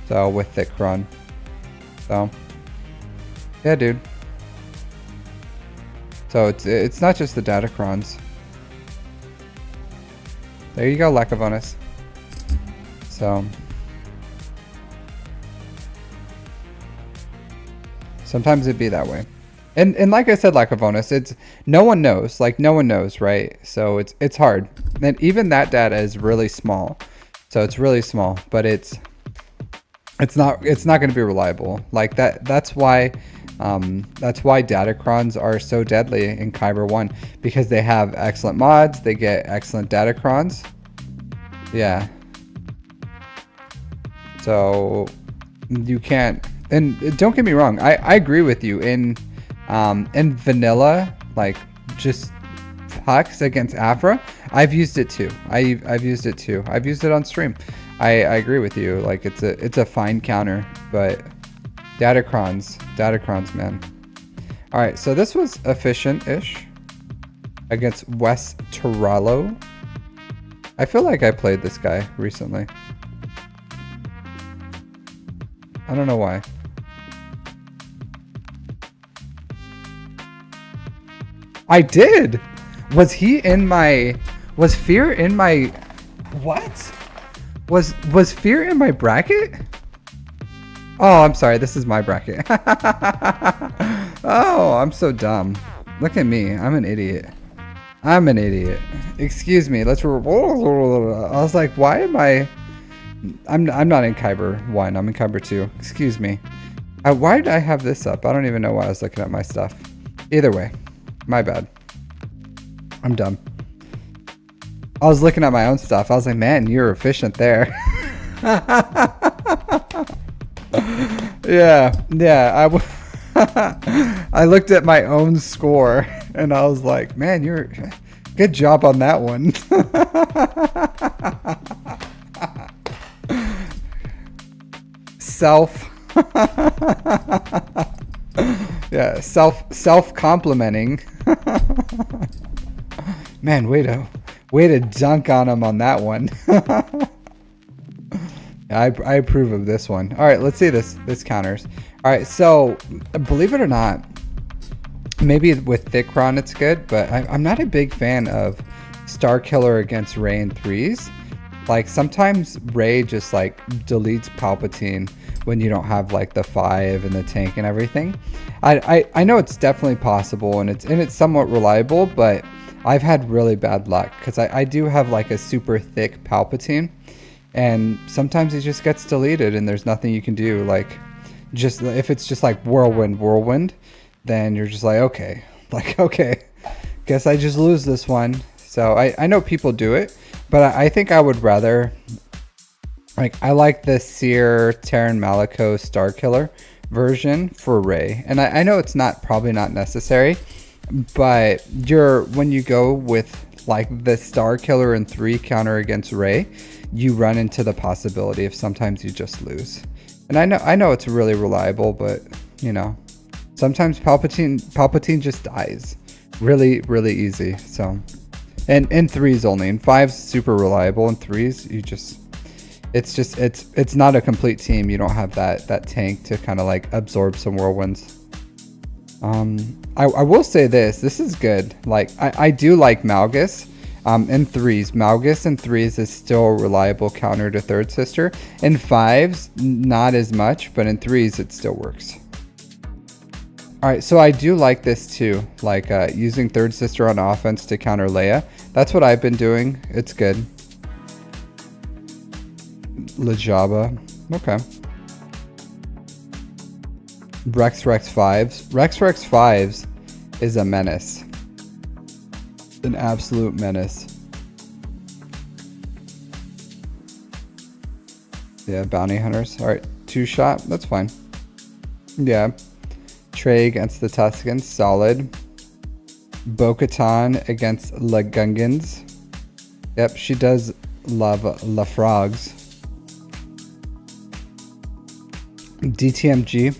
So with thick run. So yeah, dude. So it's not just the Datacrons. There you go, lack of bonus. So sometimes it'd be that way. And like I said, lack of bonus, it's no one knows. Like no one knows, right? So it's hard. And even that data is really small. So it's really small, but it's not going to be reliable. Like that's why Datacrons are so deadly in Kyber 1, because they have excellent mods, they get excellent Datacrons. Yeah. So you can't, and don't get me wrong, I agree with you in vanilla, like just Hux against Afra. I've used it too. I've used it too. I've used it on stream. I agree with you. Like it's a fine counter, but Datacrons, man. All right, so this was efficient-ish against West Torallo. I feel like I played this guy recently. I don't know why. I did. Was Fear in my what? Was Fear in my bracket? Oh, I'm sorry. This is my bracket. Oh, I'm so dumb. Look at me. I'm an idiot. I'm an idiot. Excuse me. Let's. I was like, why am I? I'm not in Kyber 1. I'm in Kyber 2. Excuse me. Why did I have this up? I don't even know why I was looking at my stuff. Either way, my bad. I'm dumb. I was looking at my own stuff. I was like, man, you're efficient there. Yeah. I looked at my own score and I was like, man, you're good job on that one. Yeah, self complimenting. Man, way to dunk on him on that one. I approve of this one. All right, let's see this counters. All right, so believe it or not, maybe with Thickron it's good, but I'm not a big fan of Star Killer against Rey in 3s. Like sometimes Rey just like deletes Palpatine when you don't have like the 5 and the tank and everything. I know it's definitely possible and it's somewhat reliable, but I've had really bad luck because I do have like a super thick Palpatine, and sometimes it just gets deleted and there's nothing you can do. Like just if it's just like whirlwind, then you're just like okay, guess I just lose this one. So I know people do it, but I think I would rather, like, I like the Seer Terran Malico Star Killer version for Rey, and I know it's probably not necessary, but when you go with like the Star Killer in 3 counter against Rey, you run into the possibility of sometimes you just lose. And I know it's really reliable, but you know, sometimes Palpatine just dies really easy. So, and in 3s only. In 5s super reliable. In 3s it's not a complete team. You don't have that tank to kind of like absorb some whirlwinds. I will say this is good. Like I do like Malgus in 3s. Malgus in 3s is still a reliable counter to Third Sister. In 5s, not as much, but in 3s it still works. Alright, so I do like this too, like using Third Sister on offense to counter Leia. That's what I've been doing. It's good. Lajaba. Okay. Rex 5s. Rex 5s is a menace. An absolute menace. Yeah, bounty hunters. Alright, 2-shot. That's fine. Yeah. Trey against the Tuscans. Solid. Bo-Katan against Lagungans. Yep, she does love La Frogs. DTMG.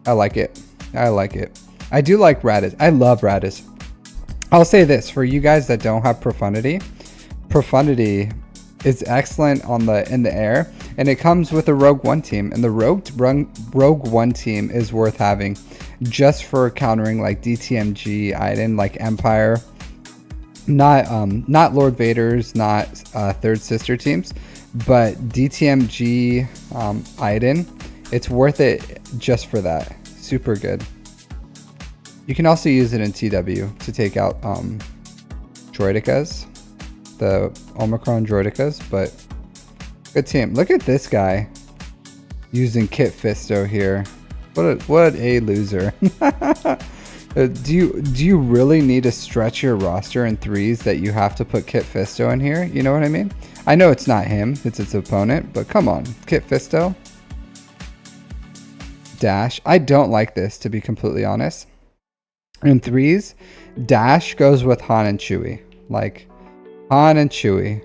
I like it. I do like Raditz. I love Raditz. I'll say this for you guys that don't have Profundity. Profundity is excellent in the air, and it comes with a Rogue One team, and the Rogue One team is worth having just for countering like DTMG, Iden, like Empire, not Lord Vader's, not Third Sister teams, but DTMG, Iden. It's worth it just for that. Super good. You can also use it in TW to take out droidicas, the Omicron droidicas, but good team. Look at this guy using Kit Fisto here. What a loser. Do you really need to stretch your roster in 3s that you have to put Kit Fisto in here? You know what I mean? I know it's not him, it's its opponent, but come on, Kit Fisto. Dash. I don't like this, to be completely honest. In 3s, Dash goes with Han and Chewie. Like, Han and Chewie.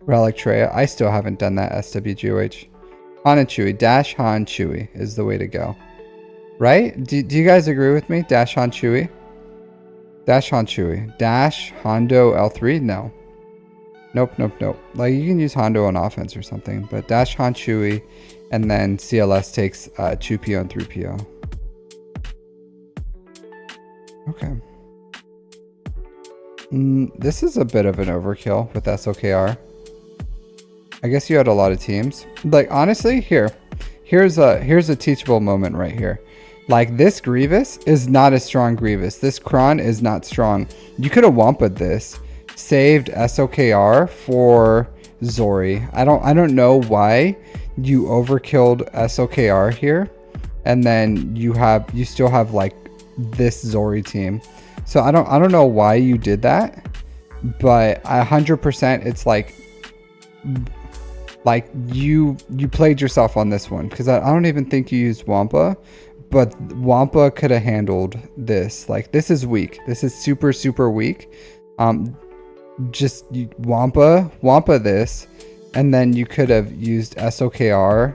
Relic Traya. I still haven't done that SWGOH. Han and Chewie. Dash, Han, Chewie is the way to go. Right? Do you guys agree with me? Dash, Han, Chewie? Dash, Han, Chewie. Dash, Hondo, L3? No. Nope. Like, you can use Hondo on offense or something, but Dash, Han, Chewie, and then CLS takes 2PO and 3PO. Okay. This is a bit of an overkill with SOKR. I guess you had a lot of teams. Like, honestly, here's a teachable moment right here. Like, this Grievous is not a strong Grievous. This Kron is not strong. You could have Wampa'd this, saved SOKR for Zori. I don't know why you overkilled SOKR here, and then you still have like this Zori team. So I don't know why you did that, but 100% it's like you played yourself on this one, because I don't even think you used Wampa, but Wampa could have handled this. Like, this is weak. This is super weak. Just Wampa this, and then you could have used SOKR.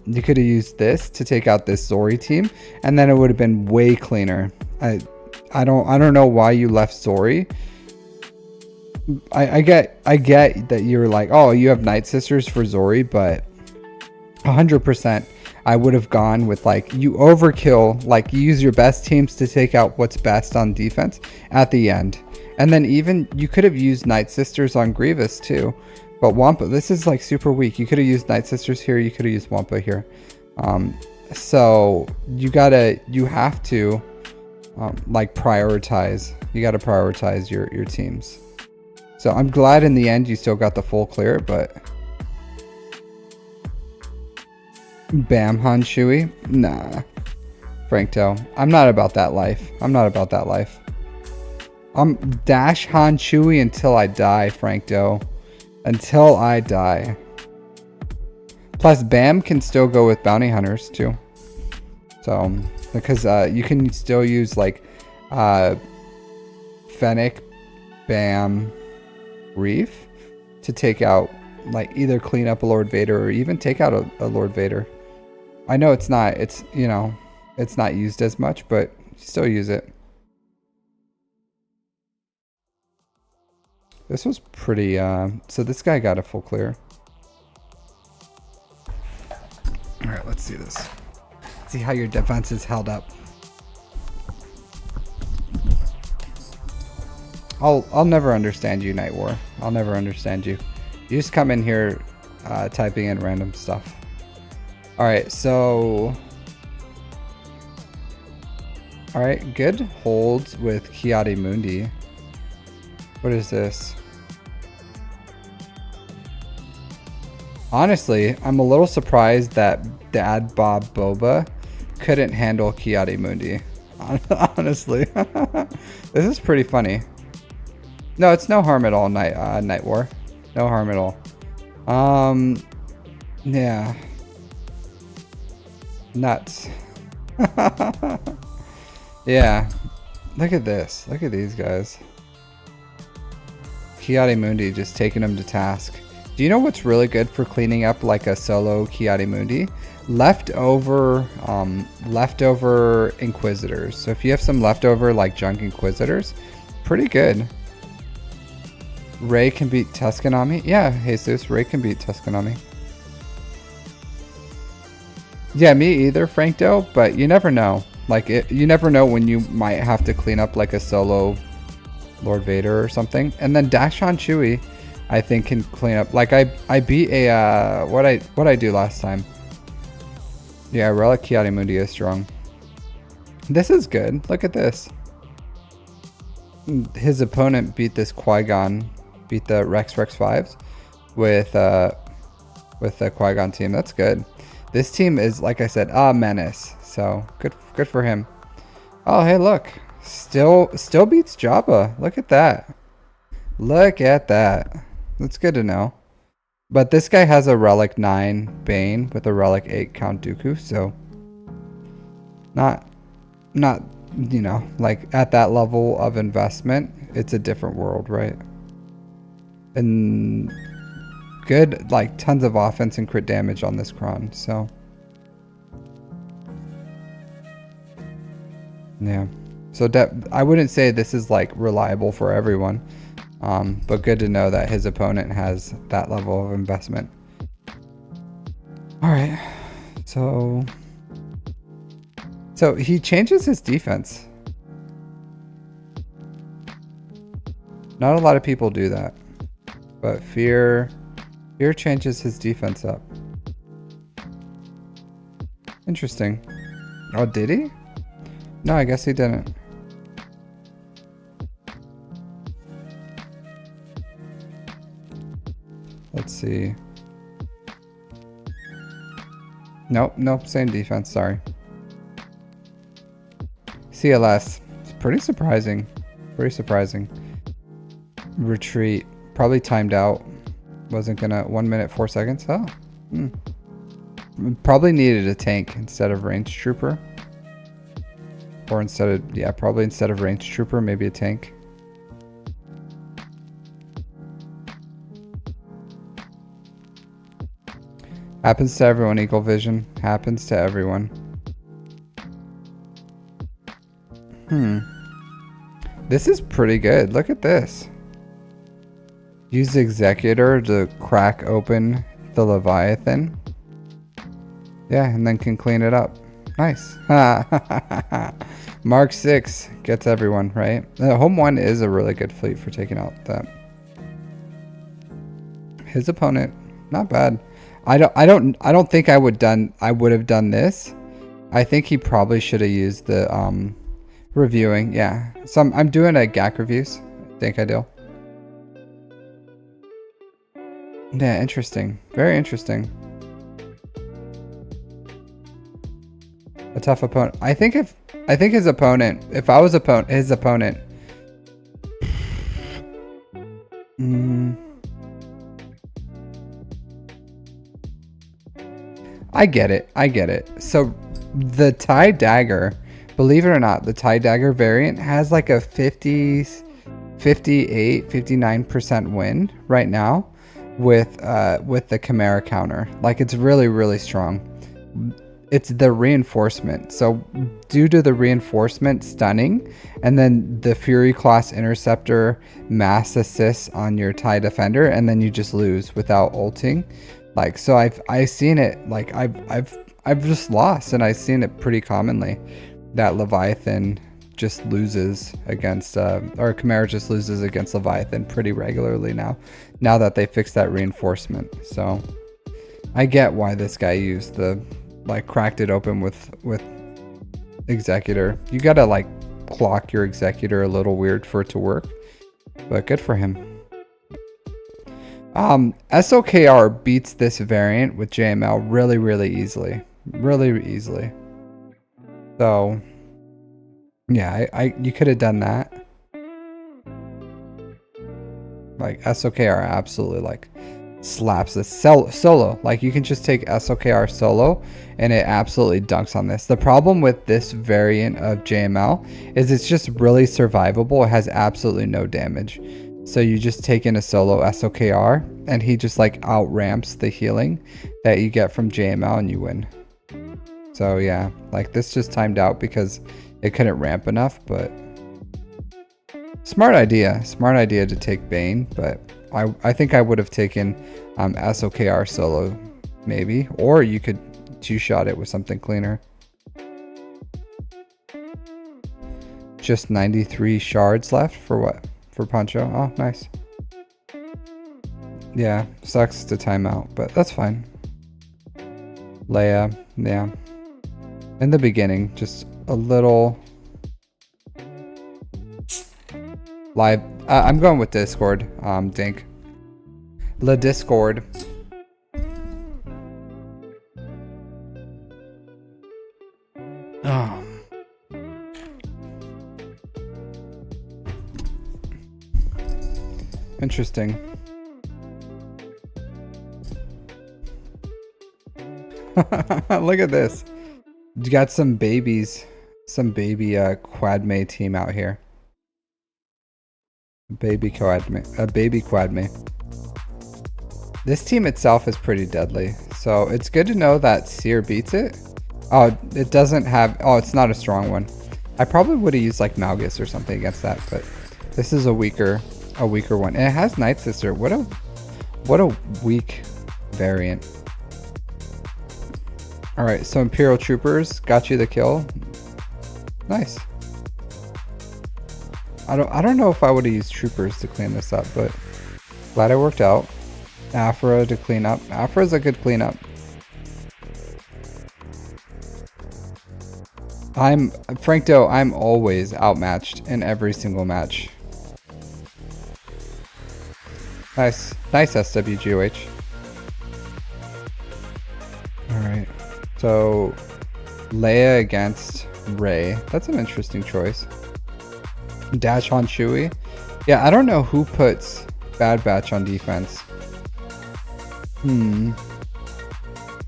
You could have used this to take out this Zori team, and then it would have been way cleaner. I don't know why you left Zori. I get that you're like, oh, you have Night Sisters for Zori, but 100% I would have gone with, like, you overkill, like, you use your best teams to take out what's best on defense at the end. And then even you could have used Night Sisters on Grievous too, but Wampa, this is like super weak. You could have used Night Sisters here, you could have used Wampa here. So you have to like prioritize. You got to prioritize your teams. So I'm glad in the end you still got the full clear, but Bam Han Shui? Nah. Frankto, I'm not about that life. I'm not about that life. I'm dash Han Shui until I die, Frankto. Until I die. Plus, Bam can still go with bounty hunters too. So, because you can still use like Fennec, Bam, Reef to take out, like, either clean up a Lord Vader or even take out a Lord Vader. I know it's not used as much, but you still use it. This was pretty, so this guy got a full clear. Alright, let's see this. Let's see how your defense is held up. I'll never understand you, Night War. I'll never understand you. You just come in here typing in random stuff. Alright, so... Alright, good holds with Kiadi Mundi. What is this? Honestly, I'm a little surprised that Dad Bob Boba couldn't handle Kiadi Mundi. Honestly. This is pretty funny. No, it's no harm at all, Night War. No harm at all. Yeah. Nuts. Yeah. Look at this. Look at these guys. Kiadi Mundi just taking him to task. Do you know what's really good for cleaning up like a solo Kiadi Mundi? Leftover Inquisitors. So if you have some leftover like junk Inquisitors, pretty good. Ray can beat Tuscanami. Yeah, Jesus, Ray can beat Tuscanami. Yeah, me either, Frankto, but you never know. Like, you never know when you might have to clean up like a solo Lord Vader or something. And then Dash Han Chewie, I think, can clean up. Like, I beat a what I do last time. Yeah, Relic Kiadi Mundi is strong. This is good. Look at this. His opponent beat this Qui-Gon, beat the Rex 5s with the Qui-Gon team. That's good. This team is, like I said, a menace. So good for him. Oh, hey, look. Still beats Jabba. Look at that. Look at that. That's good to know. But this guy has a Relic 9 Bane with a Relic 8 Count Dooku, so not you know, like at that level of investment, it's a different world, right? And good, like tons of offense and crit damage on this Kron, so yeah. So I wouldn't say this is like reliable for everyone, but good to know that his opponent has that level of investment. All right, so he changes his defense. Not a lot of people do that, but Fear changes his defense up. Interesting. Oh, did he? No, I guess he didn't. Let's see. Nope, same defense, sorry. CLS. It's pretty surprising. Pretty surprising. Retreat. Probably timed out. Wasn't gonna... 1 minute, 4 seconds. Oh. Probably needed a tank instead of ranged trooper. Or instead of... Yeah, probably instead of ranged trooper, maybe a tank. Happens to everyone, Eagle Vision. Happens to everyone. This is pretty good. Look at this. Use Executor to crack open the Leviathan. Yeah, and then can clean it up. Nice. Mark 6 gets everyone, right? Home 1 is a really good fleet for taking out that. His opponent, not bad. I don't think I would have done this. I think he probably should have used the reviewing. Yeah. So I'm doing a GAC reviews. I think I do. Yeah, interesting. Very interesting. A tough opponent. I think his opponent, if I was his opponent. I get it. So the TIE Dagger, believe it or not, the TIE Dagger variant has like a 59% win right now with the Chimera counter. Like, it's really, really strong. It's the reinforcement. So due to the reinforcement stunning, and then the Fury class interceptor mass assists on your TIE Defender, and then you just lose without ulting. Like, so I've seen it, like I've just lost, and I've seen it pretty commonly that Leviathan just loses against or Chimera just loses against Leviathan pretty regularly now that they fixed that reinforcement. So I get why this guy used the, like, cracked it open with Executor. You gotta like clock your Executor a little weird for it to work, but good for him. SOKR beats this variant with JML really, really easily. Really easily. So, yeah, you could have done that. Like, SOKR absolutely, like, slaps this. Solo. Like, you can just take SOKR solo, and it absolutely dunks on this. The problem with this variant of JML is it's just really survivable. It has absolutely no damage. So you just take in a solo SOKR, and he just like out ramps the healing that you get from JML, and you win. So yeah, like, this just timed out because it couldn't ramp enough, but smart idea to take Bane. But I think I would have taken SOKR solo maybe, or you could two-shot it with something cleaner. Just 93 shards left for what? For Poncho. Oh, nice. Yeah, sucks to time out, but that's fine. Leia, yeah. In the beginning, just a little live. I'm going with Discord. Dink. Le Discord. Oh. Interesting. Look at this. You got some babies, some baby Quadme team out here. Baby Quadme. This team itself is pretty deadly, so it's good to know that Seer beats it. Oh, it doesn't have. Oh, it's not a strong one. I probably would have used like Malgus or something against that, but this is a weaker one. And it has Night Sister. What a weak variant. All right, so Imperial Troopers got you the kill. Nice. I don't know if I would have used Troopers to clean this up, but glad it worked out. Afra to clean up. Afra's a good cleanup. Frank Doe, I'm always outmatched in every single match. Nice SWGOH. Alright. So Leia against Rey. That's an interesting choice. Dash on Chewie. Yeah, I don't know who puts Bad Batch on defense.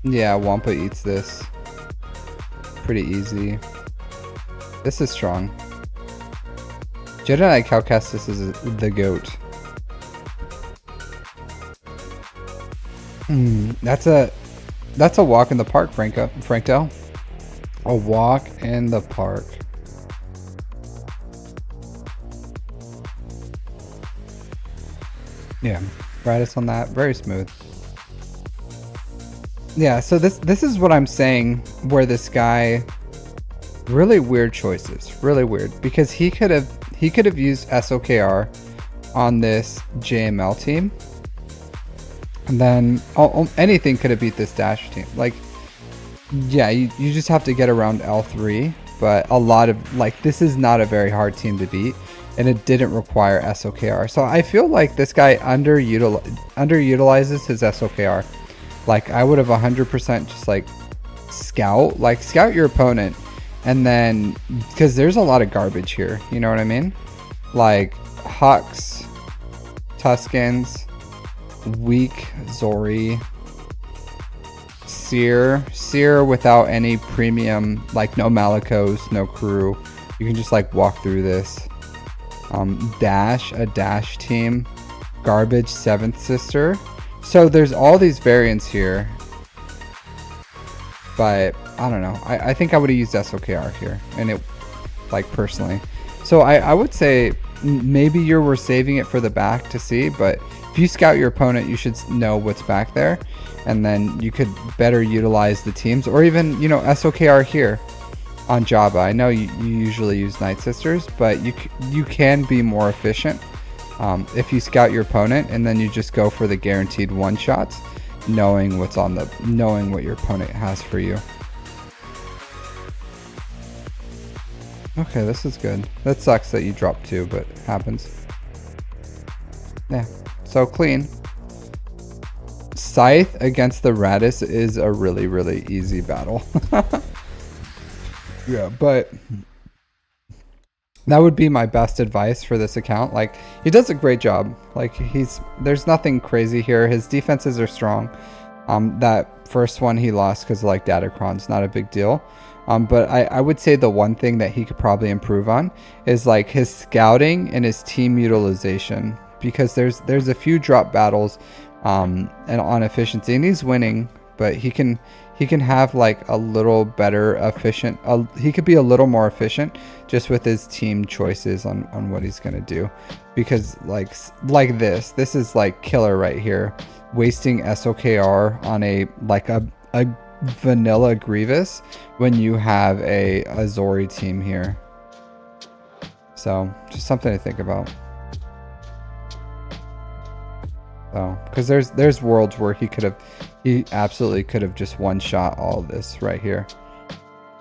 Yeah, Wampa eats this. Pretty easy. This is strong. Jedi Cal Kestis is the GOAT. That's a walk in the park, Frank-Del. A walk in the park. Yeah, Radis on that, very smooth. Yeah, so this is what I'm saying, where this guy, really weird choices, really weird, because he could have used SOKR on this JML team, and then anything could have beat this Dash team. Like, yeah, you just have to get around L3, but a lot of, like, this is not a very hard team to beat, and it didn't require SOKR. So I feel like this guy underutilizes his SOKR. Like, I would have 100% just like scout your opponent, and then, because there's a lot of garbage here, you know what I mean? Like Hux, Tuskens, weak Zori, Seer without any premium, like no Malicos, no crew. You can just like walk through this. Dash, a Dash team, garbage 7th sister. So there's all these variants here, but I don't know. I think I would have used SOKR here, and it, like, personally. So I would say maybe you were saving it for the back to see, but if you scout your opponent, you should know what's back there, and then you could better utilize the teams, or even, you know, SOKR here on Jabba. I know you usually use Night Sisters, but you can be more efficient if you scout your opponent, and then you just go for the guaranteed one shots, knowing what your opponent has for you. Okay, this is good. That sucks that you dropped 2, but it happens. Yeah, so clean. Scythe against the Radis is a really, really easy battle. Yeah, but that would be my best advice for this account. Like, he does a great job. Like, there's nothing crazy here. His defenses are strong. That first one he lost because of, like, Datacron's not a big deal. But I would say the one thing that he could probably improve on is, like, his scouting and his team utilization, because there's a few drop battles and on efficiency, and he's winning, but he can have, like, a little better efficient. He could be a little more efficient just with his team choices on what he's gonna do, because like this is like killer right here, wasting SOKR on a vanilla Grievous when you have a Zori team here. So just something to think about. So, because there's worlds where he absolutely could have just one shot all of this right here.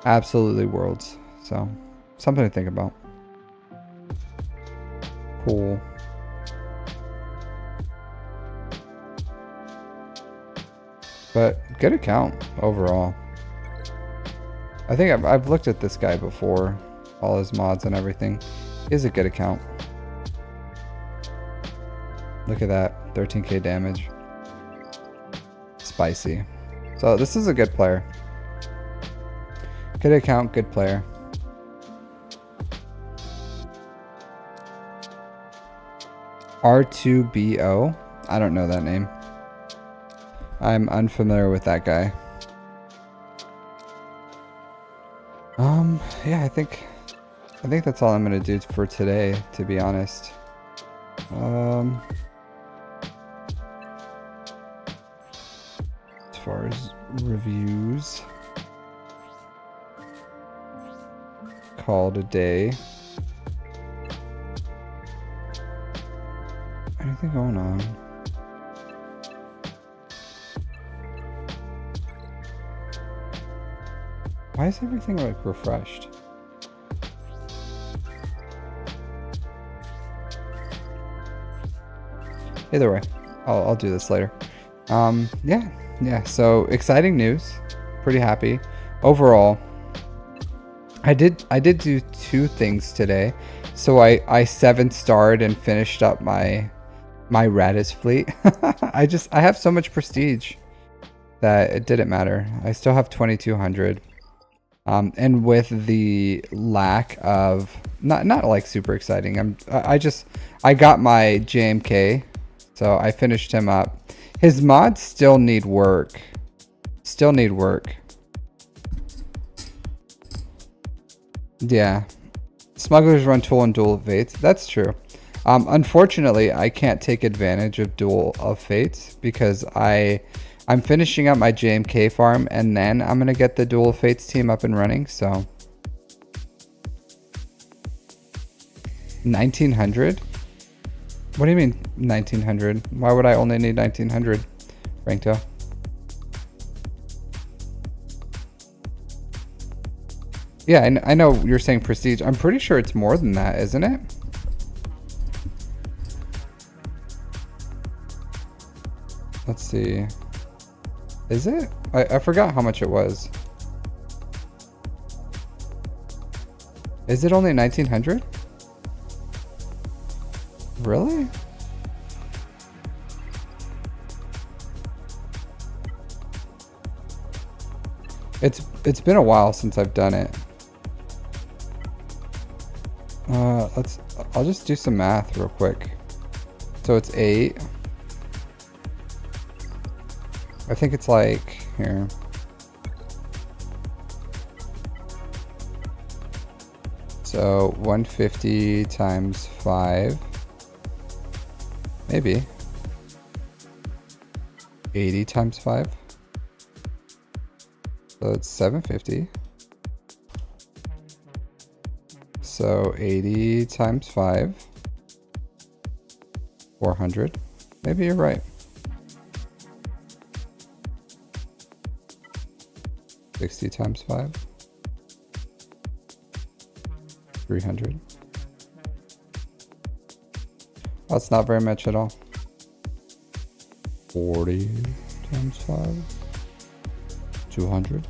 Absolutely worlds. So something to think about. Cool. But good account overall. I think I've looked at this guy before, all his mods and everything. He has a good account. Look at that, 13k damage. Spicy. So this is a good player. Good account, good player. R2BO. I don't know that name. I'm unfamiliar with that guy. Yeah, I think that's all I'm gonna do for today, to be honest. As far as reviews, call it a day. Anything going on? Why is everything like refreshed? Either way, I'll do this later. Yeah. So exciting news. Pretty happy overall. I did do 2 things today. So I 7-starred and finished up my Radis fleet. I have so much prestige that it didn't matter. I still have 2200. And with the lack of not like super exciting. I got my JMK, so I finished him up. His mods still need work. Yeah. Smugglers run tool and duel of fates. That's true. Unfortunately, I can't take advantage of duel of fates because I'm finishing up my JMK farm and then I'm gonna get the duel of fates team up and running. So 1900. What do you mean 1900? Why would I only need 1900, Rankto? Yeah, I know you're saying prestige. I'm pretty sure it's more than that, isn't it? Let's see. Is it? I forgot how much it was. Is it only 1900? Really? It's been a while since I've done it. I'll just do some math real quick. So it's 8. I think it's like here. So 150 times 5. Maybe. 80 times 5. So it's 750. So 80 times 5. 400. Maybe you're right. 60 times 5. 300. That's not very much at all. 40 times 5. 200.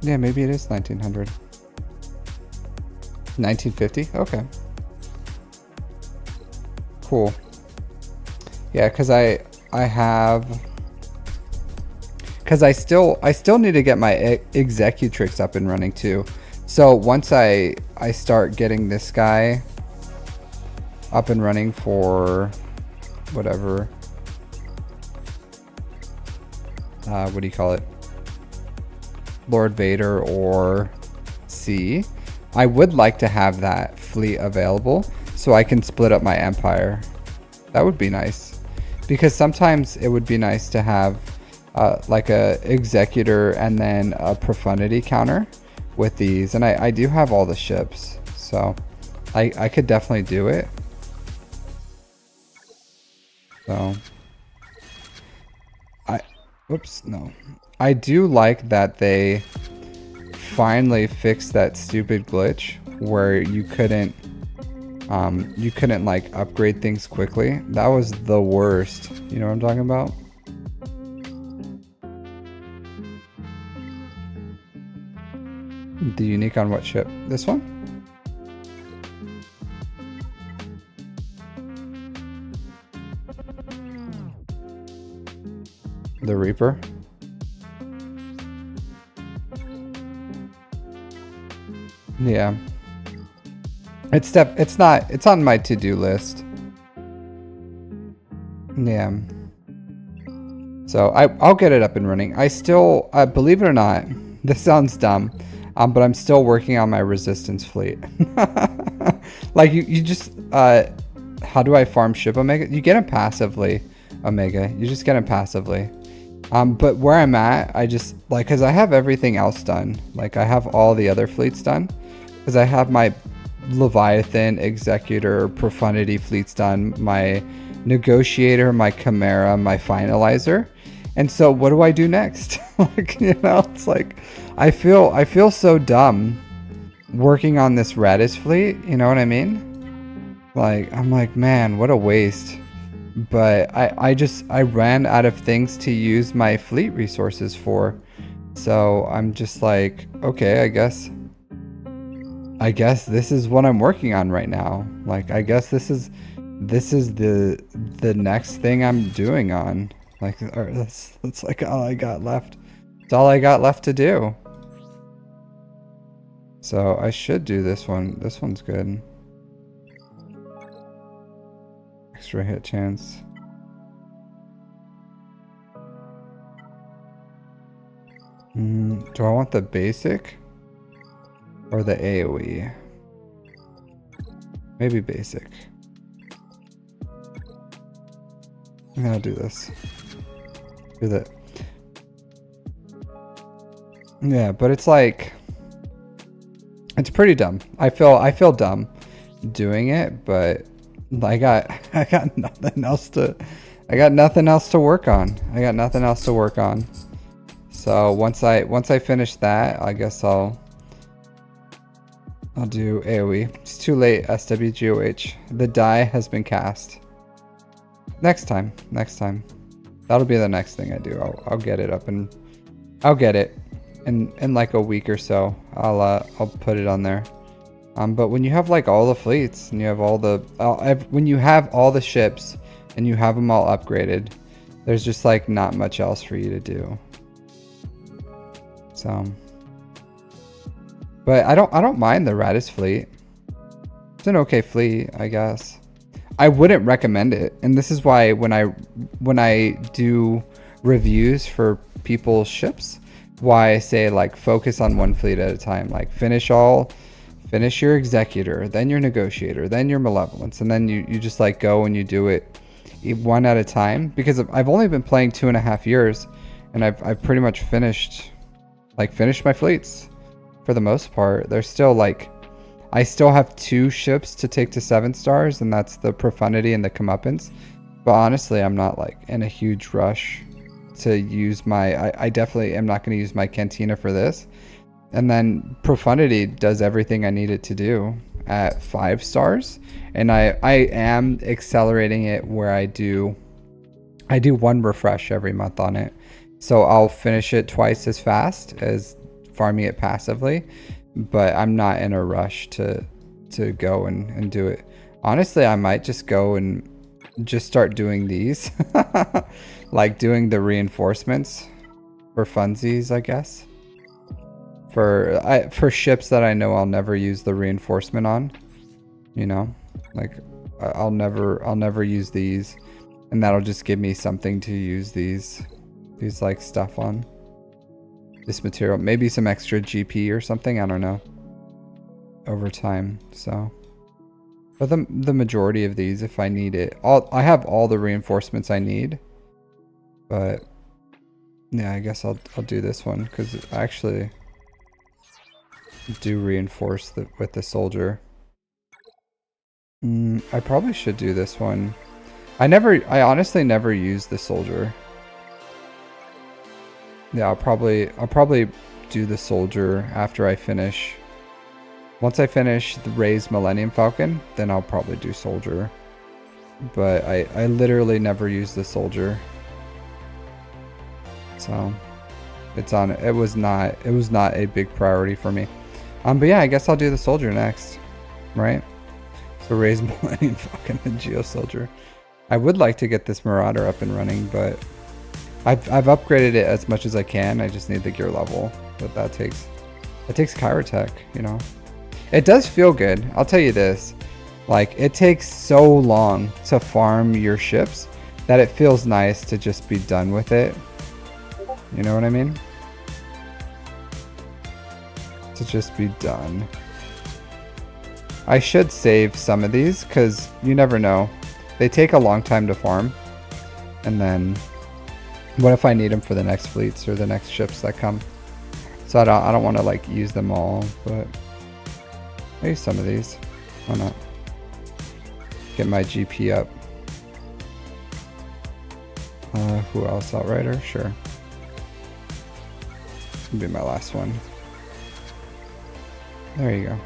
Yeah, maybe it is 1900. 1950? Okay. Cool. Yeah, because I still need to get my executrix up and running too. So once I start getting this guy up and running for whatever, what do you call it? Lord Vader or C, I would like to have that fleet available so I can split up my empire. That would be nice, because sometimes it would be nice to have like a executor and then a profundity counter with these, and I do have all the ships, so I could definitely do it. So I do like that they finally fixed that stupid glitch where you couldn't like upgrade things quickly. That was the worst. You know what I'm talking about? The unique on what ship? This one? The Reaper? Yeah. It's on my to-do list. Yeah. So I'll get it up and running. I still, believe it or not, this sounds dumb, but I'm still working on my resistance fleet. Like you just, how do I farm ship Omega? You get them passively, Omega. You just get them passively. But where I'm at, I just, like, cause I have everything else done. Like I have all the other fleets done. Cause I have my Leviathan, Executor, Profundity fleets done, my Negotiator, my Chimera, my Finalizer. And so what do I do next? Like, you know, it's like I feel so dumb working on this Radis fleet, you know what I mean? Like, I'm like, man, what a waste. But I ran out of things to use my fleet resources for. So I'm just like, okay, I guess this is what I'm working on right now. Like, I guess this is the next thing I'm doing on. Like, that's like all I got left. It's all I got left to do. So I should do this one. This one's good. Extra hit chance. Do I want the basic or the AoE? Maybe basic. I'm gonna do this. Do that. Yeah, but it's like, it's pretty dumb. I feel dumb doing it, but I got nothing else to work on. I got nothing else to work on. So once I finish that, I guess I'll do AoE. It's too late, SWGOH. The die has been cast. Next time. That'll be the next thing I do. I'll get it up and I'll get it in like a week or so. I'll put it on there. But when you have like all the fleets and you have all the when you have all the ships and you have them all upgraded, there's just like not much else for you to do. So, but I don't mind the Radis fleet. It's an okay fleet, I guess. I wouldn't recommend it, and this is why when I do reviews for people's ships, why I say like focus on one fleet at a time. Like finish your Executor, then your Negotiator, then your Malevolence, and then you just like go and you do it one at a time. Because I've only been playing 2.5 years, and I've pretty much finished my fleets for the most part. There's still like, I still have 2 ships to take to 7 stars, and that's the Profundity and the Comeuppance. But honestly, I'm not like in a huge rush to use my, I definitely am not going to use my Cantina for this. And then Profundity does everything I need it to do at 5 stars. And I am accelerating it where I do 1 refresh every month on it. So I'll finish it twice as fast as farming it passively, but I'm not in a rush to go and do it. Honestly, I might just go and just start doing these, like doing the reinforcements for funsies, I guess. For ships that I know I'll never use the reinforcement on, you know, like I'll never use these, and that'll just give me something to use these like stuff on. This material, maybe some extra GP or something, I don't know, over time. So, but the majority of these, if I need it, I have all the reinforcements I need. But yeah, I guess I'll do this one because I actually do reinforce with the soldier. I probably should do this one. I honestly never use the soldier. Yeah, I'll probably do the soldier after I finish. Once I finish the raised Millennium Falcon, then I'll probably do soldier. But I literally never use the soldier. So it was not a big priority for me. But yeah, I guess I'll do the soldier next, right? So raise Millennium Falcon and Geo Soldier. I would like to get this Marauder up and running, but I've upgraded it as much as I can. I just need the gear level, but that takes Chirotech, you know. It does feel good, I'll tell you this. Like, it takes so long to farm your ships that it feels nice to just be done with it. You know what I mean? To just be done. I should save some of these because you never know. They take a long time to farm, and then what if I need them for the next fleets or the next ships that come? So I don't want to like use them all, but maybe some of these. Why not? Get my GP up. Who else? Outrider? Sure. This will be my last one. There you go.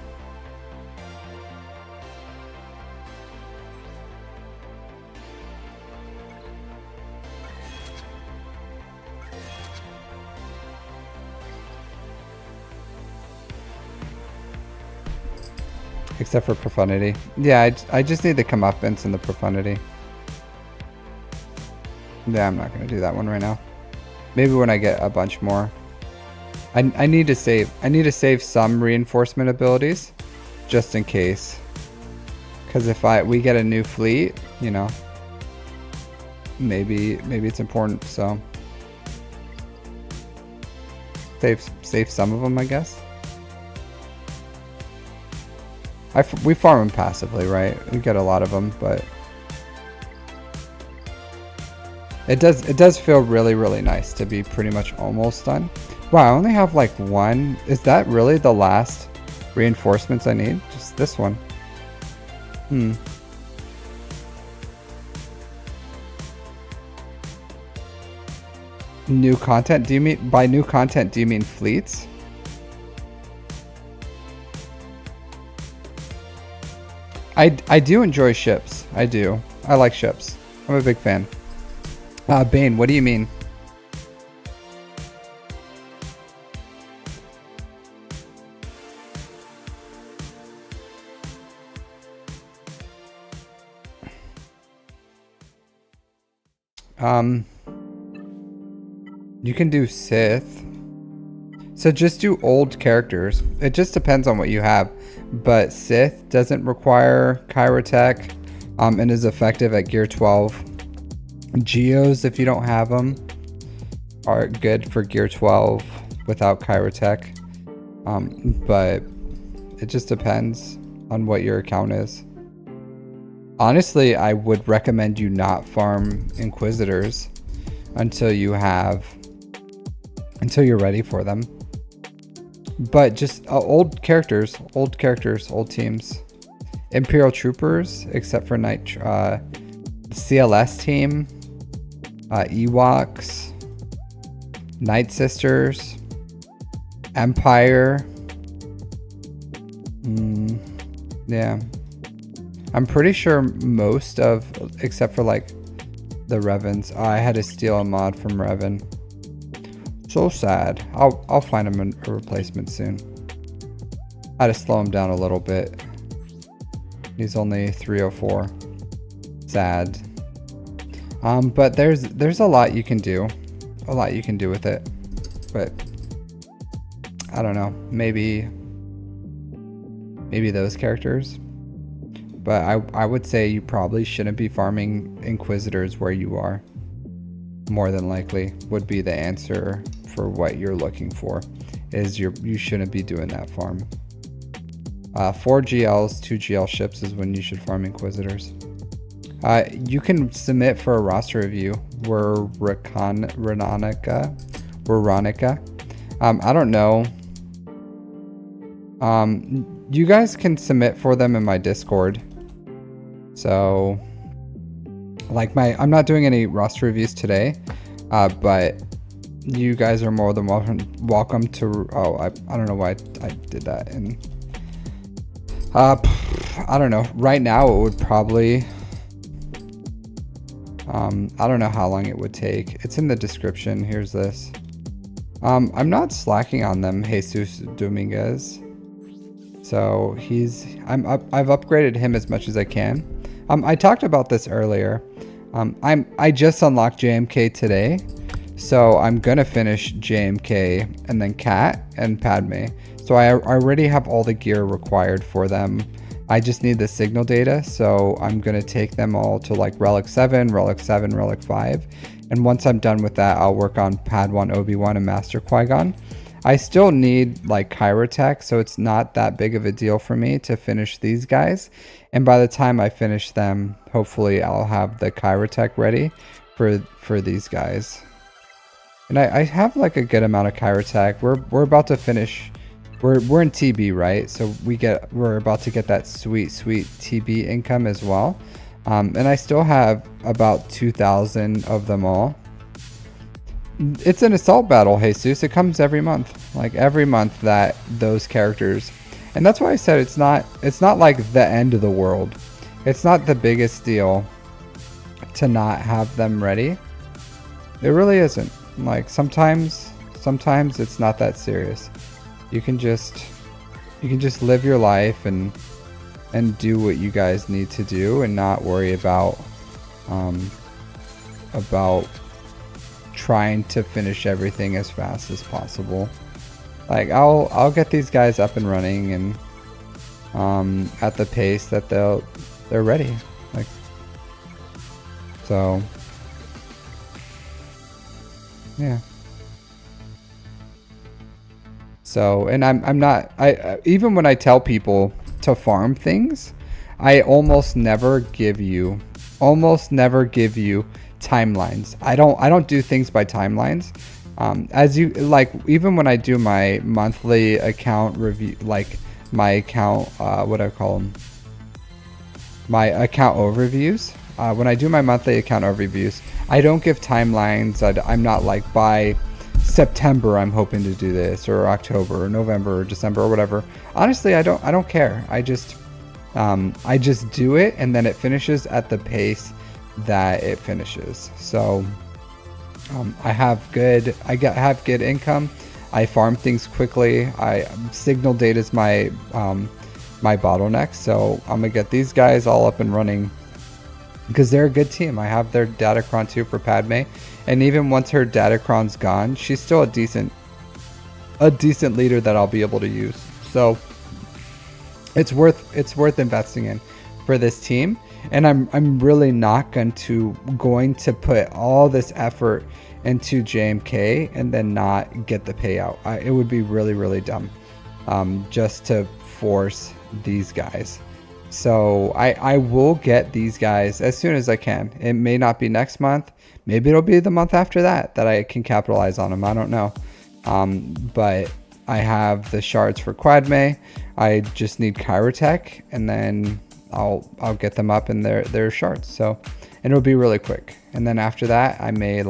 Except for profundity. Yeah, I just need the comeuppance and the profundity. Yeah, I'm not going to do that one right now. Maybe when I get a bunch more. I need to save. I need to save some reinforcement abilities, just in case. Because if we get a new fleet, you know, maybe it's important. So save some of them, I guess. We farm them passively, right? We get a lot of them, but it does feel really, really nice to be pretty much almost done. Wow, I only have like one. Is that really the last reinforcements I need? Just this one. New content? Do you mean by new content? Do you mean fleets? I do enjoy ships. I do. I like ships. I'm a big fan. Bane, what do you mean? You can do Sith. So just do old characters. It just depends on what you have. But Sith doesn't require Kyrotech and is effective at gear 12. Geos, if you don't have them, are good for gear 12 without Kyrotech. But it just depends on what your account is. Honestly, I would recommend you not farm Inquisitors until you're ready for them. But just old characters, old teams. Imperial Troopers, except for CLS team, Ewoks, Night Sisters, Empire. Yeah. I'm pretty sure most of, except for like the Revens. I had to steal a mod from Revan. So sad. I'll find him a replacement soon. I had to slow him down a little bit. He's only 304. Sad. But there's a lot you can do. A lot you can do with it. But I don't know. Maybe those characters. But I would say you probably shouldn't be farming Inquisitors where you are. More than likely would be the answer for what you're looking for. Is you shouldn't be doing that farm. 4 GLs, 2 GL ships is when you should farm Inquisitors. You can submit for a roster review. We're Veronica. I don't know. You guys can submit for them in my Discord. So, like I'm not doing any roster reviews today, but you guys are more than welcome to. Oh, I don't know why I did that. And I don't know. Right now, it would probably. I don't know how long it would take. It's in the description. Here's this. I'm not slacking on them, Jesus Dominguez. So I've upgraded him as much as I can. I talked about this earlier. I just unlocked JMK today, so I'm gonna finish JMK and then Cat and Padme. So I already have all the gear required for them. I just need the signal data, so I'm gonna take them all to like Relic 7, Relic 5. And once I'm done with that, I'll work on Padawan Obi-Wan and Master Qui-Gon. I still need like Kyrotech, so it's not that big of a deal for me to finish these guys. And by the time I finish them, hopefully I'll have the Kyrotech ready for these guys. And I have like a good amount of Kyrotech. We're about to finish we're in TB, right? So we're about to get that sweet TB income as well. And I still have about 2,000 of them all. It's an assault battle, Jesus. It comes every month, like every month that those characters, and that's why I said it's not like the end of the world. It's not the biggest deal to not have them ready. It really isn't. Like sometimes it's not that serious. You can just live your life and do what you guys need to do and not worry about trying to finish everything as fast as possible. Like I'll get these guys up and running and at the pace that they're ready. Like so yeah. So, and I'm not, even when I tell people to farm things, I almost never give you timelines. I don't do things by timelines. As you like, even when I do my monthly account review, like my account, what I call them, my account overviews. When I do my monthly account overviews, I don't give timelines. I'm not like by September I'm hoping to do this, or October or November or December or whatever. Honestly, I don't care. I just do it, and then it finishes at the pace that it finishes. So I have good income. I farm things quickly. Signal data is my my bottleneck, so I'm gonna get these guys all up and running because they're a good team. I have their Datacron too for Padme, and even once her Datacron's gone, she's still a decent leader that I'll be able to use. So it's worth investing in for this team, and I'm really not going to put all this effort into JMK and then not get the payout. It would be really dumb just to force these guys. So I will get these guys as soon as I can. It may not be next month. Maybe it'll be the month after that I can capitalize on them. I don't know. But I have the shards for Quadme. I just need Chirotech, and then I'll get them up in their shards. So, and it'll be really quick. And then after that, I may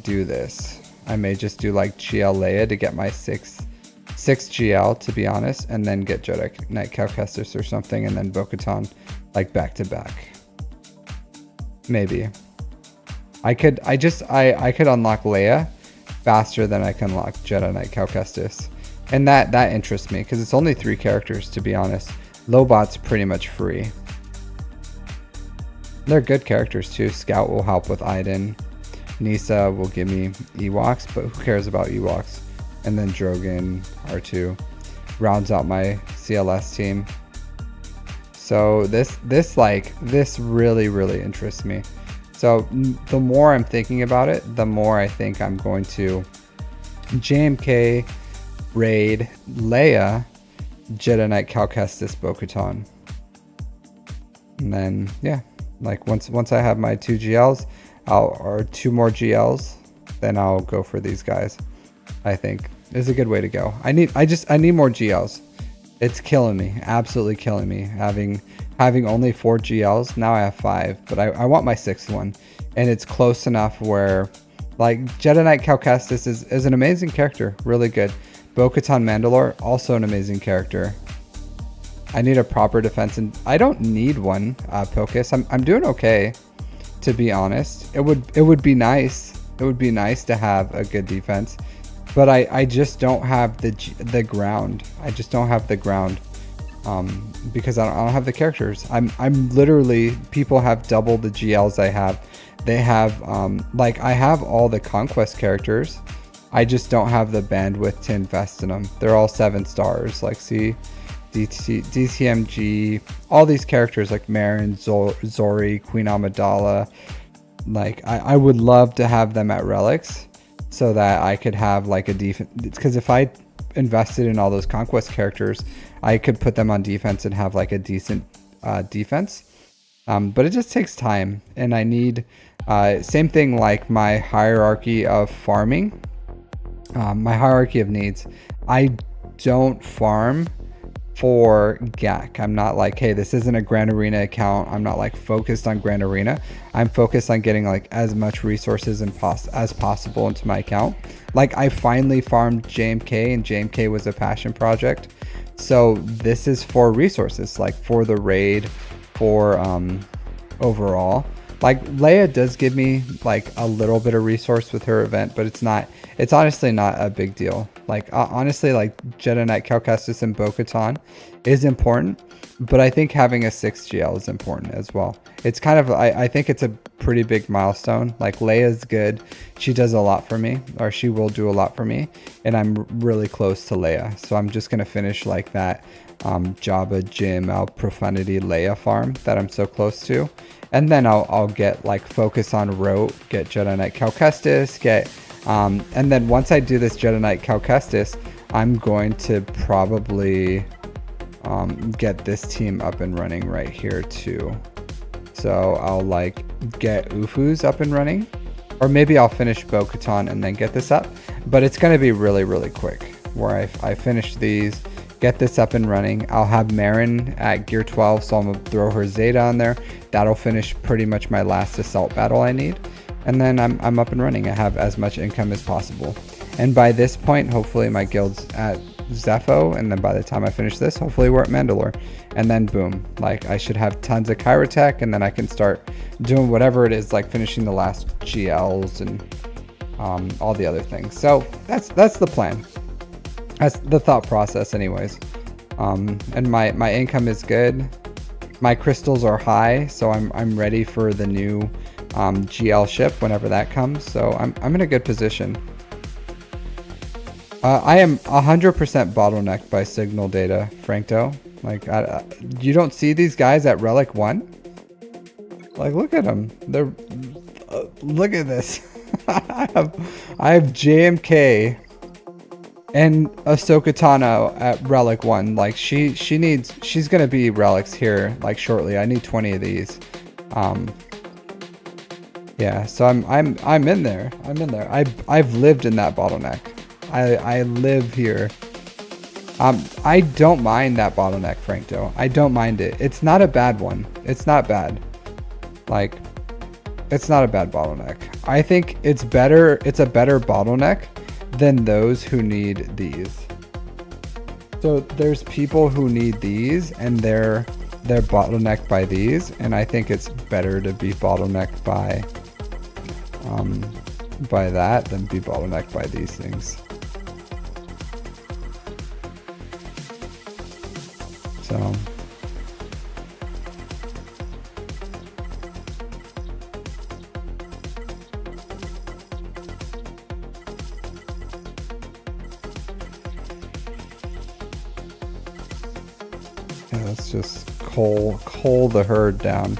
do this. I may just do like GL Leia to get my six GL, to be honest, and then get Jedi Knight Cal Kestis or something, and then Bo-Katan like back to back. Maybe I could unlock Leia faster than I can unlock Jedi Knight Cal Kestis, and that interests me because it's only 3 characters, to be honest. Lobot's pretty much free. They're good characters too. Scout will help with Iden. Nisa will give me Ewoks, but who cares about Ewoks? And then Drogon R2 rounds out my CLS team. So this really interests me. So the more I'm thinking about it, the more I think I'm going to JMK, raid, Leia, Jedi Knight Cal Kestis, Bo-Katan. And then yeah, like once I have my 2 GLs, or 2 more GLs, then I'll go for these guys. I think is a good way to go. I need more GLs. It's killing me, absolutely killing me. Having only 4 GLs, now I have 5, but I want my 6th one, and it's close enough where, like, Jedi Knight Cal Kestis is an amazing character, really good. Bo-Katan Mandalore, also an amazing character. I need a proper defense, and I don't need one. Pocus, I'm doing okay, to be honest. It would be nice. It would be nice to have a good defense. But I just don't have the ground. I just don't have the ground because I don't have the characters. I'm literally, people have double the GLs I have. They have like, I have all the conquest characters. I just don't have the bandwidth to invest in them. They're all 7 stars. Like, see, DTMG, all these characters like Marin, Zori, Queen Amidala. Like, I would love to have them at relics, so that I could have like a defense, because if I invested in all those conquest characters, I could put them on defense and have like a decent defense. But it just takes time, and I need same thing like my hierarchy of farming, my hierarchy of needs. I don't farm for GAC. I'm not like, hey, this isn't a Grand Arena account. I'm not like focused on Grand Arena. I'm focused on getting like as much resources as possible into my account. Like I finally farmed JMK, and JMK was a passion project. So this is for resources, like for the raid, for overall. Like Leia does give me like a little bit of resource with her event, but it's honestly not a big deal. Like honestly, like Jedi Knight, Cal Kestis, and Bo-Katan is important, but I think having a 6 GL is important as well. It's kind of, I think it's a pretty big milestone. Like Leia's good. She does a lot for me, or she will do a lot for me, and I'm really close to Leia. So I'm just going to finish like that Jabba, Jim, Profanity, Leia farm that I'm so close to. And then I'll get like focus on ROTE, get Jedi Knight Cal Kestis, get and then once I do this Jedi Knight Cal Kestis, I'm going to probably get this team up and running right here too. So I'll like get Ufu's up and running, or maybe I'll finish Bo-Katan and then get this up. But it's going to be really, really quick where I finish these, get this up and running. I'll have Marin at gear 12, so I'm going to throw her Zeta on there. That'll finish pretty much my last assault battle I need. And then I'm up and running. I have as much income as possible. And by this point, hopefully my guild's at Zepho, and then by the time I finish this, hopefully we're at Mandalore. And then boom, like I should have tons of Chirotech, and then I can start doing whatever it is, like finishing the last GLs and all the other things. So that's the plan. That's the thought process anyways. And my income is good. My crystals are high, so I'm ready for the new GL ship whenever that comes. So I'm in a good position. I am 100% bottlenecked by signal data, Frankto. Like you don't see these guys at Relic 1? Like look at them. They're look at this. I have JMK and Ahsoka Tano at Relic 1. Like she's gonna be relics here like shortly. I need 20 of these. Yeah, so I'm in there. I'm in there. I've lived in that bottleneck. I live here. I don't mind that bottleneck, Frankto. I don't mind it. It's not a bad one. It's not bad. Like, it's not a bad bottleneck. I think it's better. It's a better bottleneck than those who need these. So there's people who need these, and they're bottlenecked by these, and I think it's better to be bottlenecked by that than be bottlenecked by these things. So yeah, let's just cull the herd down.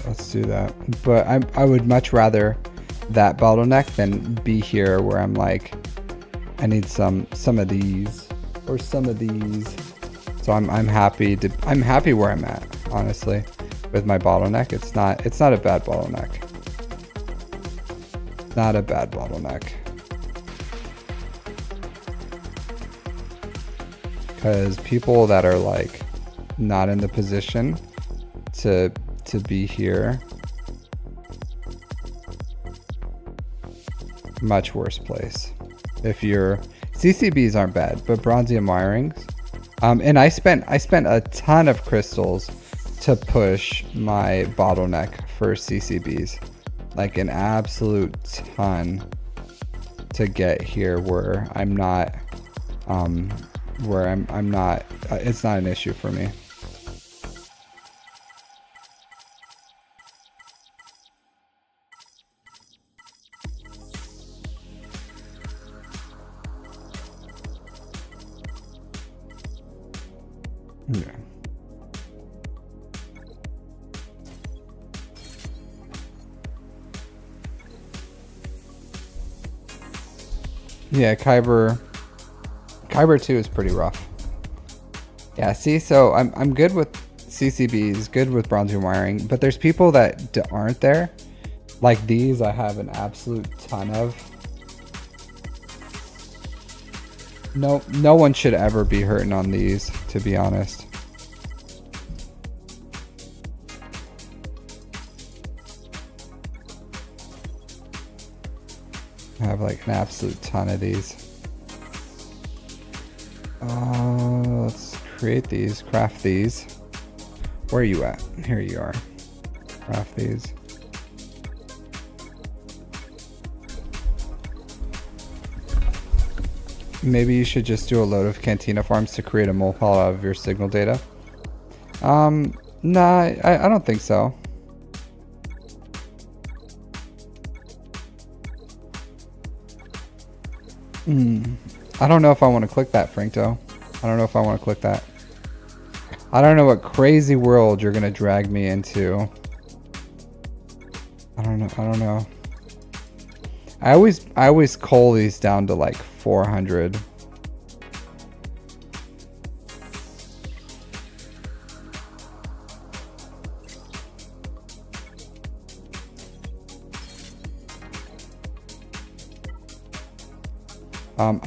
Let's do that. But I would much rather that bottleneck than be here where I'm like, I need some of these or some of these. So I'm happy where I'm at, honestly, with my bottleneck. It's not a bad bottleneck. Not a bad bottleneck. Because people that are like not in the position to be here, much worse place. If your CCBs aren't bad, but bronzium wirings, and I spent a ton of crystals to push my bottleneck for CCBs, like an absolute ton to get here where I'm not it's not an issue for me. Yeah. Yeah, Kyber 2 is pretty rough. Yeah, see, so I'm good with CCBs, good with bronzium wiring, but there's people that aren't there. Like these, I have an absolute ton of. No one should ever be hurting on these, to be honest. I have like an absolute ton of these. Let's create these, craft these. Where are you at? Here you are. Craft these. Maybe you should just do a load of Cantina farms to create a mole pile out of your signal data. Nah, I don't think so. I don't know if I want to click that, Frankto. I don't know if I want to click that. I don't know what crazy world you're gonna drag me into. I don't know. I always cull these down to like 400.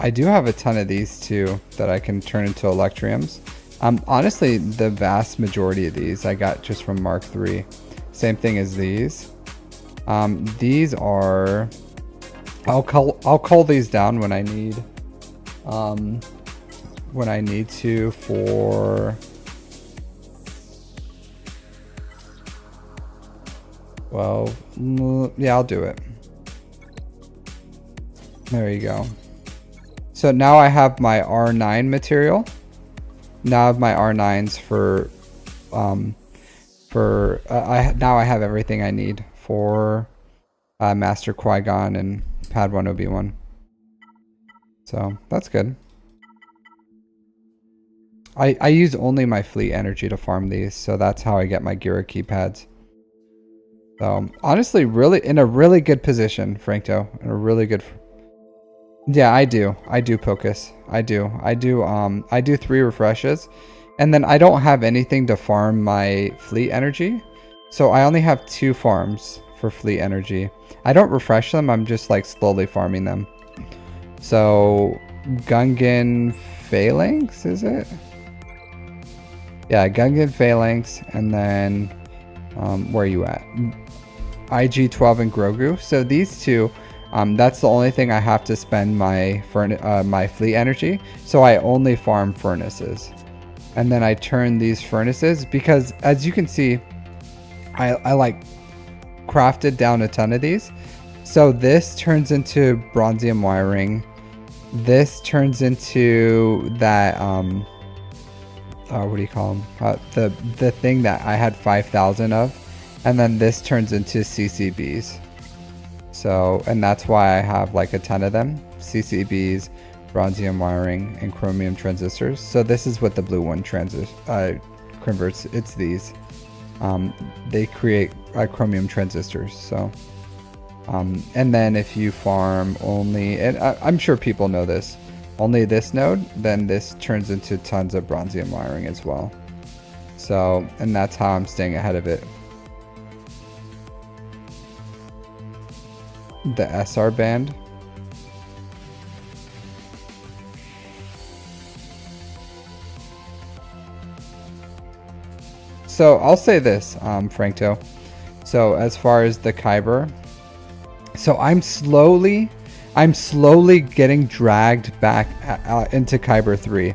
I do have a ton of these too that I can turn into electriums. Honestly, the vast majority of these I got just from Mark III. Same thing as these. These are. I'll cull these down when I need. When I need to for. Well, yeah, I'll do it. There you go. So now I have my R9 material. Now I have my R9s now I have everything I need for Master Qui-Gon and Padawan Obi-Wan. So that's good. I use only my fleet energy to farm these, so that's how I get my Gira keypads. So honestly, really in a really good position, Frankto. In a really good. Yeah, I do Pocus. I do 3 refreshes, and then I don't have anything to farm my fleet energy, so I only have 2 farms for fleet energy. I don't refresh them, I'm just like slowly farming them. So Gungan Phalanx, is it? Yeah, Gungan Phalanx, and then where are you at? IG-12 and Grogu. So these two, that's the only thing I have to spend my my fleet energy. So I only farm furnaces, and then I turn these furnaces because, as you can see, I like crafted down a ton of these. So this turns into bronzium wiring. This turns into that what do you call them? The thing that I had 5,000 of, and then this turns into CCBs. So, and that's why I have like a ton of them. CCBs, bronzium wiring, and chromium transistors. So this is what the blue one converts. It's these. They create chromium transistors. So, and then if you farm only, and I'm sure people know this, only this node, then this turns into tons of bronzium wiring as well. So, and that's how I'm staying ahead of it. The SR band. So I'll say this, Frankto. So as far as the Kyber, so I'm slowly getting dragged back into Kyber 3,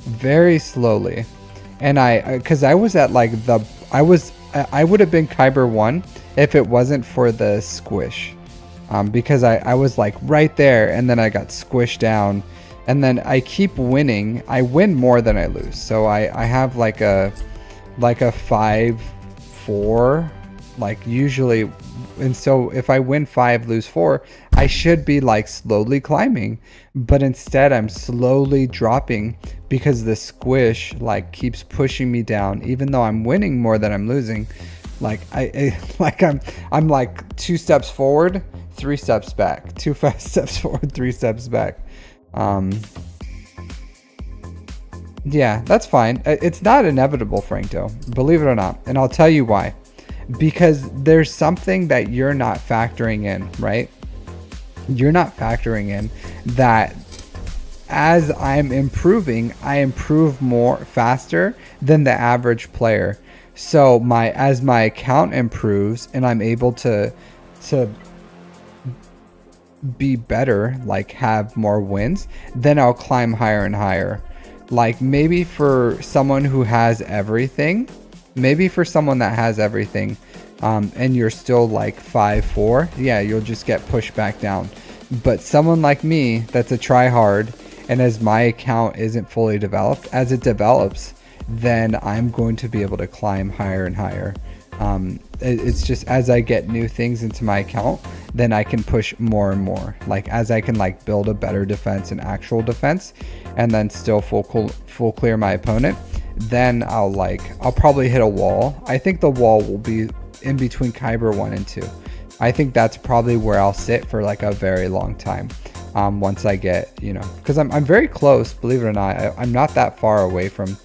very slowly, and because I was at like I would have been Kyber 1 if it wasn't for the squish. Because I was like right there, and then I got squished down, and then I keep winning. I win more than I lose, so I have like a 5-4, like usually, and so if I win 5, lose 4, I should be like slowly climbing, but instead I'm slowly dropping because the squish like keeps pushing me down, even though I'm winning more than I'm losing. Like I'm like 2 steps forward, 3 steps back. 2 fast steps forward, 3 steps back. Yeah, that's fine. It's not inevitable, Franco, believe it or not. And I'll tell you why. Because there's something that you're not factoring in, right? You're not factoring in that as I'm improving, I improve more faster than the average player. So as my account improves and I'm able to be better, like have more wins, then I'll climb higher and higher. Like maybe for someone who has everything, maybe for someone that has everything, and you're still like 5-4, yeah, you'll just get pushed back down. But someone like me that's a try hard, and as my account isn't fully developed, as it develops, then I'm going to be able to climb higher and higher. It's just as I get new things into my account, then I can push more and more. Like as I can like build a better defense and actual defense, and then still full clear my opponent, then I'll probably hit a wall. I think the wall will be in between Kyber 1 and 2. I think that's probably where I'll sit for like a very long time. Once I get, because I'm very close, believe it or not. I'm not that far away from,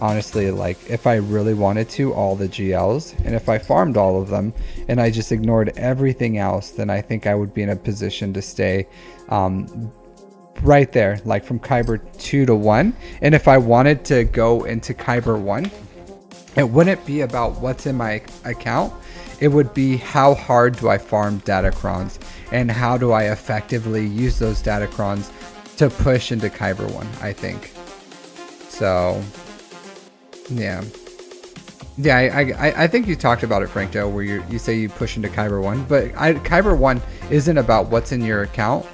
honestly, like if I really wanted to, all the GLs, and if I farmed all of them and I just ignored everything else, then I think I would be in a position to stay right there, like from Kyber 2 to 1. And if I wanted to go into Kyber 1, it wouldn't be about what's in my account. It would be how hard do I farm Datacrons and how do I effectively use those Datacrons to push into Kyber 1, I think. So, yeah. I think you talked about it, Franco, where you say you push into Kyber 1, but Kyber 1 isn't about what's in your account.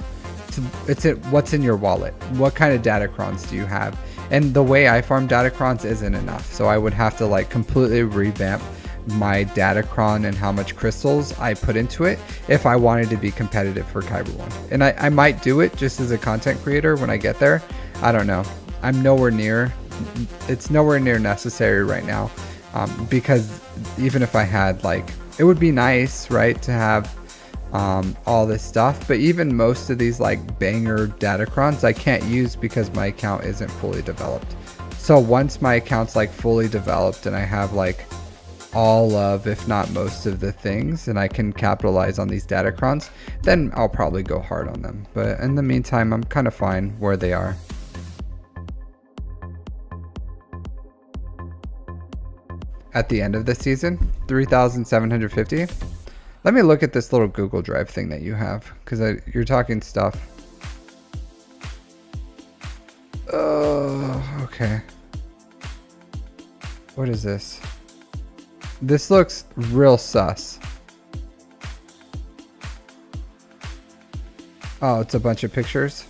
It's what's in your wallet. What kind of Datacrons do you have? And the way I farm Datacrons isn't enough. So I would have to like completely revamp my Datacron and how much crystals I put into it if I wanted to be competitive for Kyber 1. And I might do it just as a content creator when I get there. I don't know. I'm nowhere near. It's nowhere near necessary right now, because even if I had, like, it would be nice, right, to have all this stuff, but even most of these like banger Datacrons I can't use because my account isn't fully developed. So once my account's like fully developed and I have like all of, if not most of the things, and I can capitalize on these Datacrons, then I'll probably go hard on them. But in the meantime, I'm kind of fine where they are. At the end of the season, 3,750. Let me look at this little Google Drive thing that you have, because you're talking stuff. Oh, okay. What is this? This looks real sus. Oh, it's a bunch of pictures.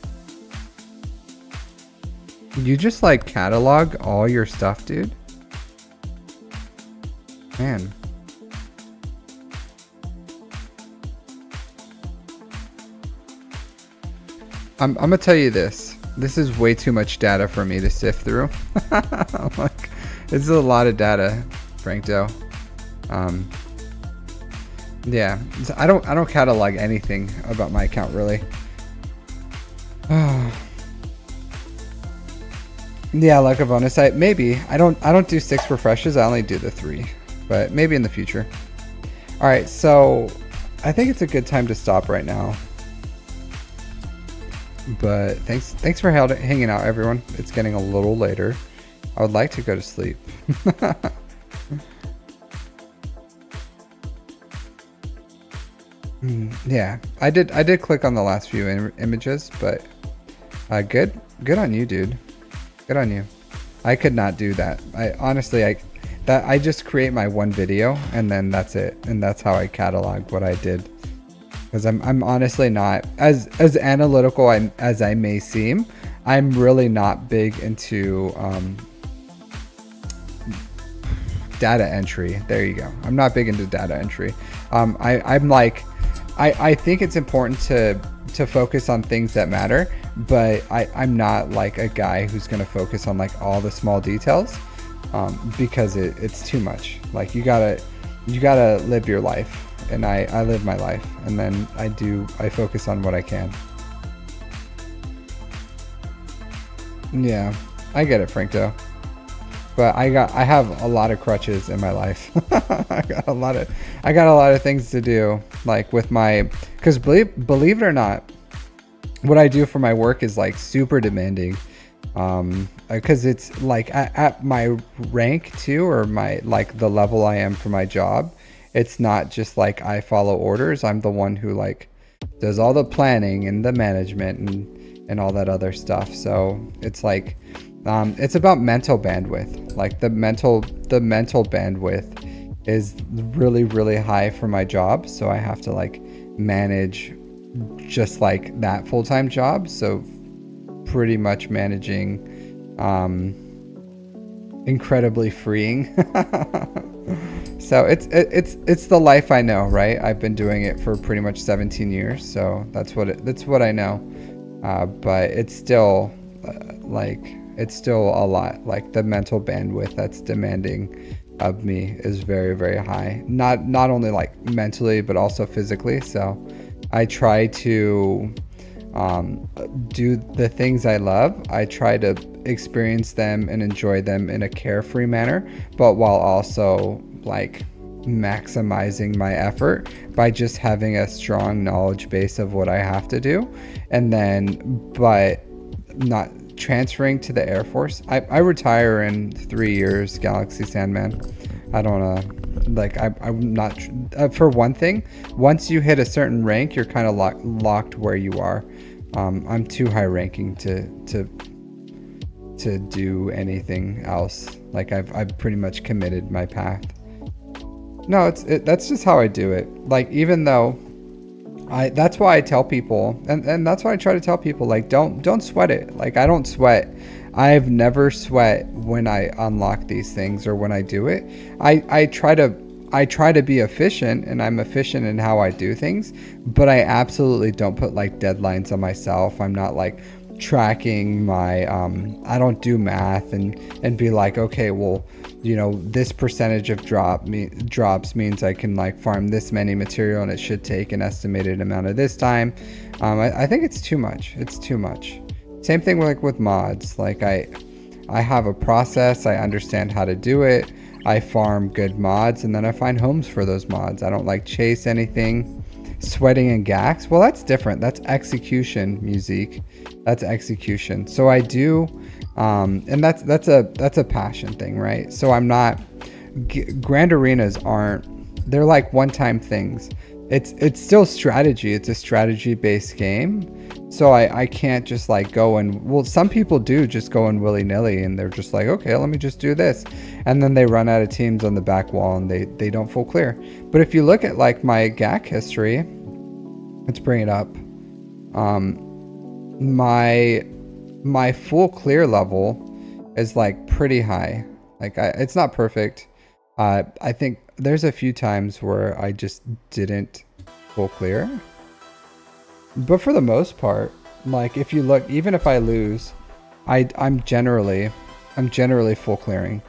You just like catalog all your stuff, dude? Man. I'm gonna tell you this. This is way too much data for me to sift through. Like, this is a lot of data, Franco. Yeah, I don't catalog anything about my account really. Yeah, like a bonus site, maybe. I don't do 6 refreshes. I only do the 3, but maybe in the future. All right, so I think it's a good time to stop right now. But thanks for hanging out, everyone. It's getting a little later. I would like to go to sleep. Yeah, I did click on the last few images, but good on you, dude. Good on you. I could not do that. I just create my one video and then that's it, and that's how I catalog what I did. Because I'm honestly not as analytical as I may seem. I'm really not big into data entry. There you go. I'm not big into data entry. I think it's important to focus on things that matter, but I'm not like a guy who's gonna focus on like all the small details, because it's too much. Like you gotta live your life. and I live my life, and then I focus on what I can. Yeah, I get it, Frankto. But I have a lot of crutches in my life. I got a lot of things to do, like with my, because believe it or not, what I do for my work is like super demanding. Because it's like at my rank too, or my, like the level I am for my job, it's not just like I follow orders. I'm the one who like does all the planning and the management and all that other stuff. So it's like, it's about mental bandwidth. Like the mental bandwidth is really, really high for my job. So I have to like manage just like that full-time job. So pretty much managing, incredibly freeing. So it's the life I know, right? I've been doing it for pretty much 17 years. So that's what I know. But it's still it's still a lot. Like the mental bandwidth that's demanding of me is very, very high. Not only like mentally, but also physically. So I try to do the things I love. I try to experience them and enjoy them in a carefree manner, but while also like maximizing my effort by just having a strong knowledge base of what I have to do, and then but not transferring to the Air Force. I retire in 3 years, Galaxy Sandman. I don't like I'm not for one thing, once you hit a certain rank, you're kind of locked where you are. I'm too high ranking to do anything else. Like I've pretty much committed my path. No, that's just how I do it. Like, even though that's why I tell people, and that's why I try to tell people, like, don't sweat it. Like, I don't sweat. I've never sweat when I unlock these things or when I do it. I try to be efficient, and I'm efficient in how I do things, but I absolutely don't put like deadlines on myself. I'm not like tracking my I don't do math and be like, okay, well, you know, this percentage of drops means I can like farm this many material, and it should take an estimated amount of this time. I think it's too much. It's too much. Same thing with mods. Like I have a process. I understand how to do it. I farm good mods, and then I find homes for those mods. I don't like chase anything. Sweating in GACs, well, that's different. That's execution, Musique. That's execution. So I do, and that's a passion thing, right? So I'm not. Grand arenas aren't. They're like one-time things. It's still strategy. It's a strategy-based game. So I can't just like go and, well, some people do just go in willy-nilly, and they're just like, okay, let me just do this. And then they run out of teams on the back wall, and they don't full clear. But if you look at like my GAC history, let's bring it up. My full clear level is like pretty high. Like it's not perfect. I think there's a few times where I just didn't full clear. But for the most part, like if you look, even if I lose, I'm generally full clearing.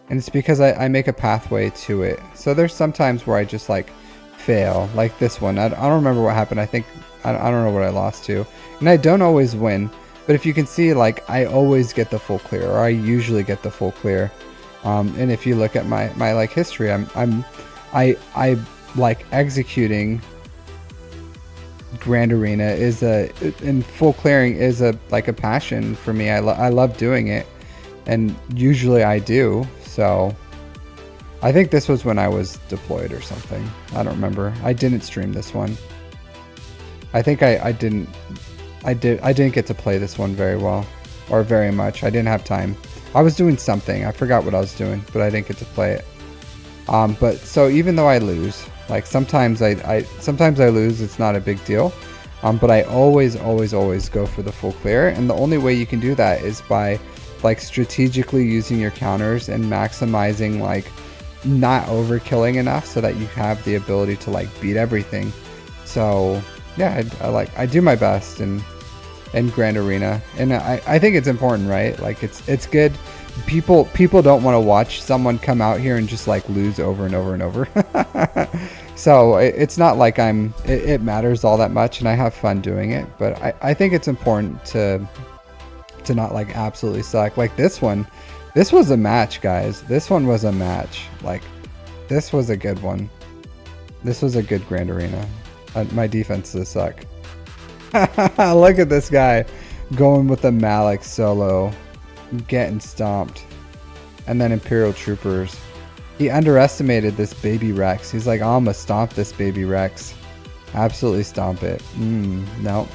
And it's because I make a pathway to it. So there's some times where I just like fail, like this one. I don't remember what happened. I think, I don't know what I lost to. And I don't always win. But if you can see, like I always get the full clear, or I usually get the full clear. And if you look at my like history, I like executing Grand Arena and full clearing is like a passion for me. I love doing it, and usually I do. So I think this was when I was deployed or something. I don't remember. I didn't stream this one. I think I didn't get to play this one very well, or very much. I didn't have time. I was doing something. I forgot what I was doing, but I didn't get to play it. But so even though I lose, like sometimes I lose, it's not a big deal. But I always go for the full clear. And the only way you can do that is by like strategically using your counters and maximizing, like not overkilling enough so that you have the ability to like beat everything. So yeah, I do my best in Grand Arena, and I think it's important, right? Like it's good people don't want to watch someone come out here and just like lose over and over and over. So it's not like it matters all that much, and I have fun doing it, but I think it's important to not like absolutely suck. Like this one, this was a match, guys. This one was a match. Like this was a good one. This was a good Grand Arena. My defenses suck. Look at this guy going with the Malik solo, getting stomped. And then Imperial Troopers. He underestimated this baby Rex. He's like, oh, I'm gonna stomp this baby Rex. Absolutely stomp it. No.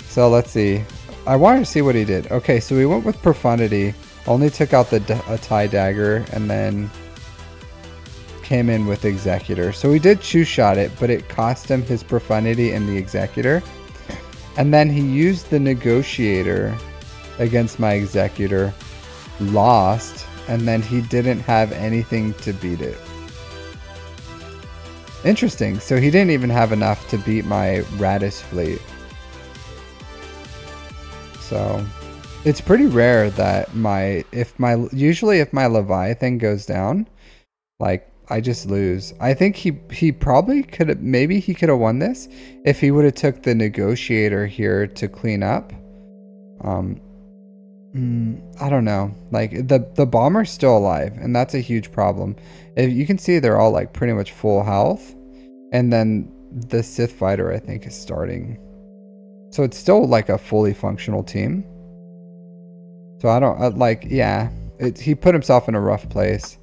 So let's see. I wanted to see what he did. Okay, so we went with Profundity. Only took out the TIE Dagger and then came in with Executor. So we did Chew Shot it, but it cost him his Profundity and the Executor. And then he used the Negotiator against my Executor. Lost. And then he didn't have anything to beat it. Interesting. So he didn't even have enough to beat my Radis fleet. So it's pretty rare that usually if my Leviathan goes down, like I just lose. I think he probably could have, maybe he could have won this if he would have took the Negotiator here to clean up. I don't know. Like the bomber's still alive, and that's a huge problem. If you can see, they're all like pretty much full health, and then the Sith fighter I think is starting. So it's still like a fully functional team. So I don't like, yeah, he put himself in a rough place.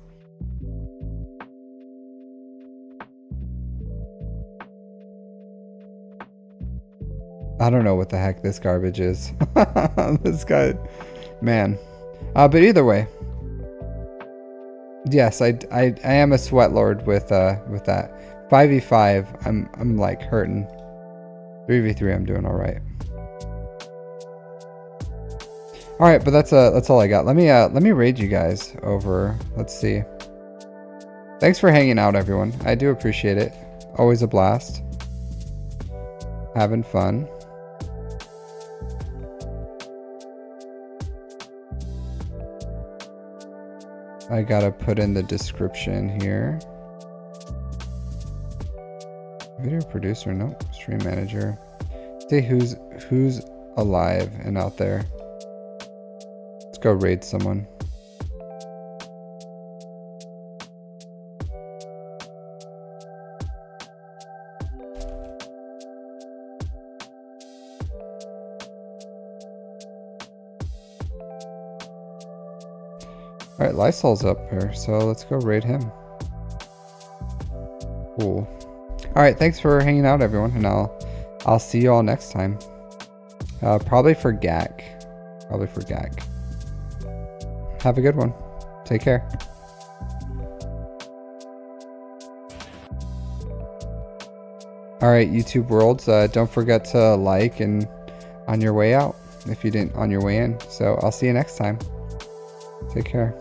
I don't know what the heck this garbage is. This guy, man. But either way, yes, I am a sweat lord with that 5v5. I'm like hurting. 3v3, I'm doing all right. All right, but that's all I got. Let me raid you guys over. Let's see. Thanks for hanging out, everyone. I do appreciate it. Always a blast. Having fun. I gotta put in the description here. Video producer, nope. Stream manager. See who's alive and out there. Let's go raid someone. Alright, Lysol's up here, so let's go raid him. Cool. Alright, thanks for hanging out, everyone, and I'll see you all next time. Probably for GAC. Have a good one. Take care. Alright, YouTube worlds, don't forget to like and on your way out if you didn't on your way in. So I'll see you next time. Take care.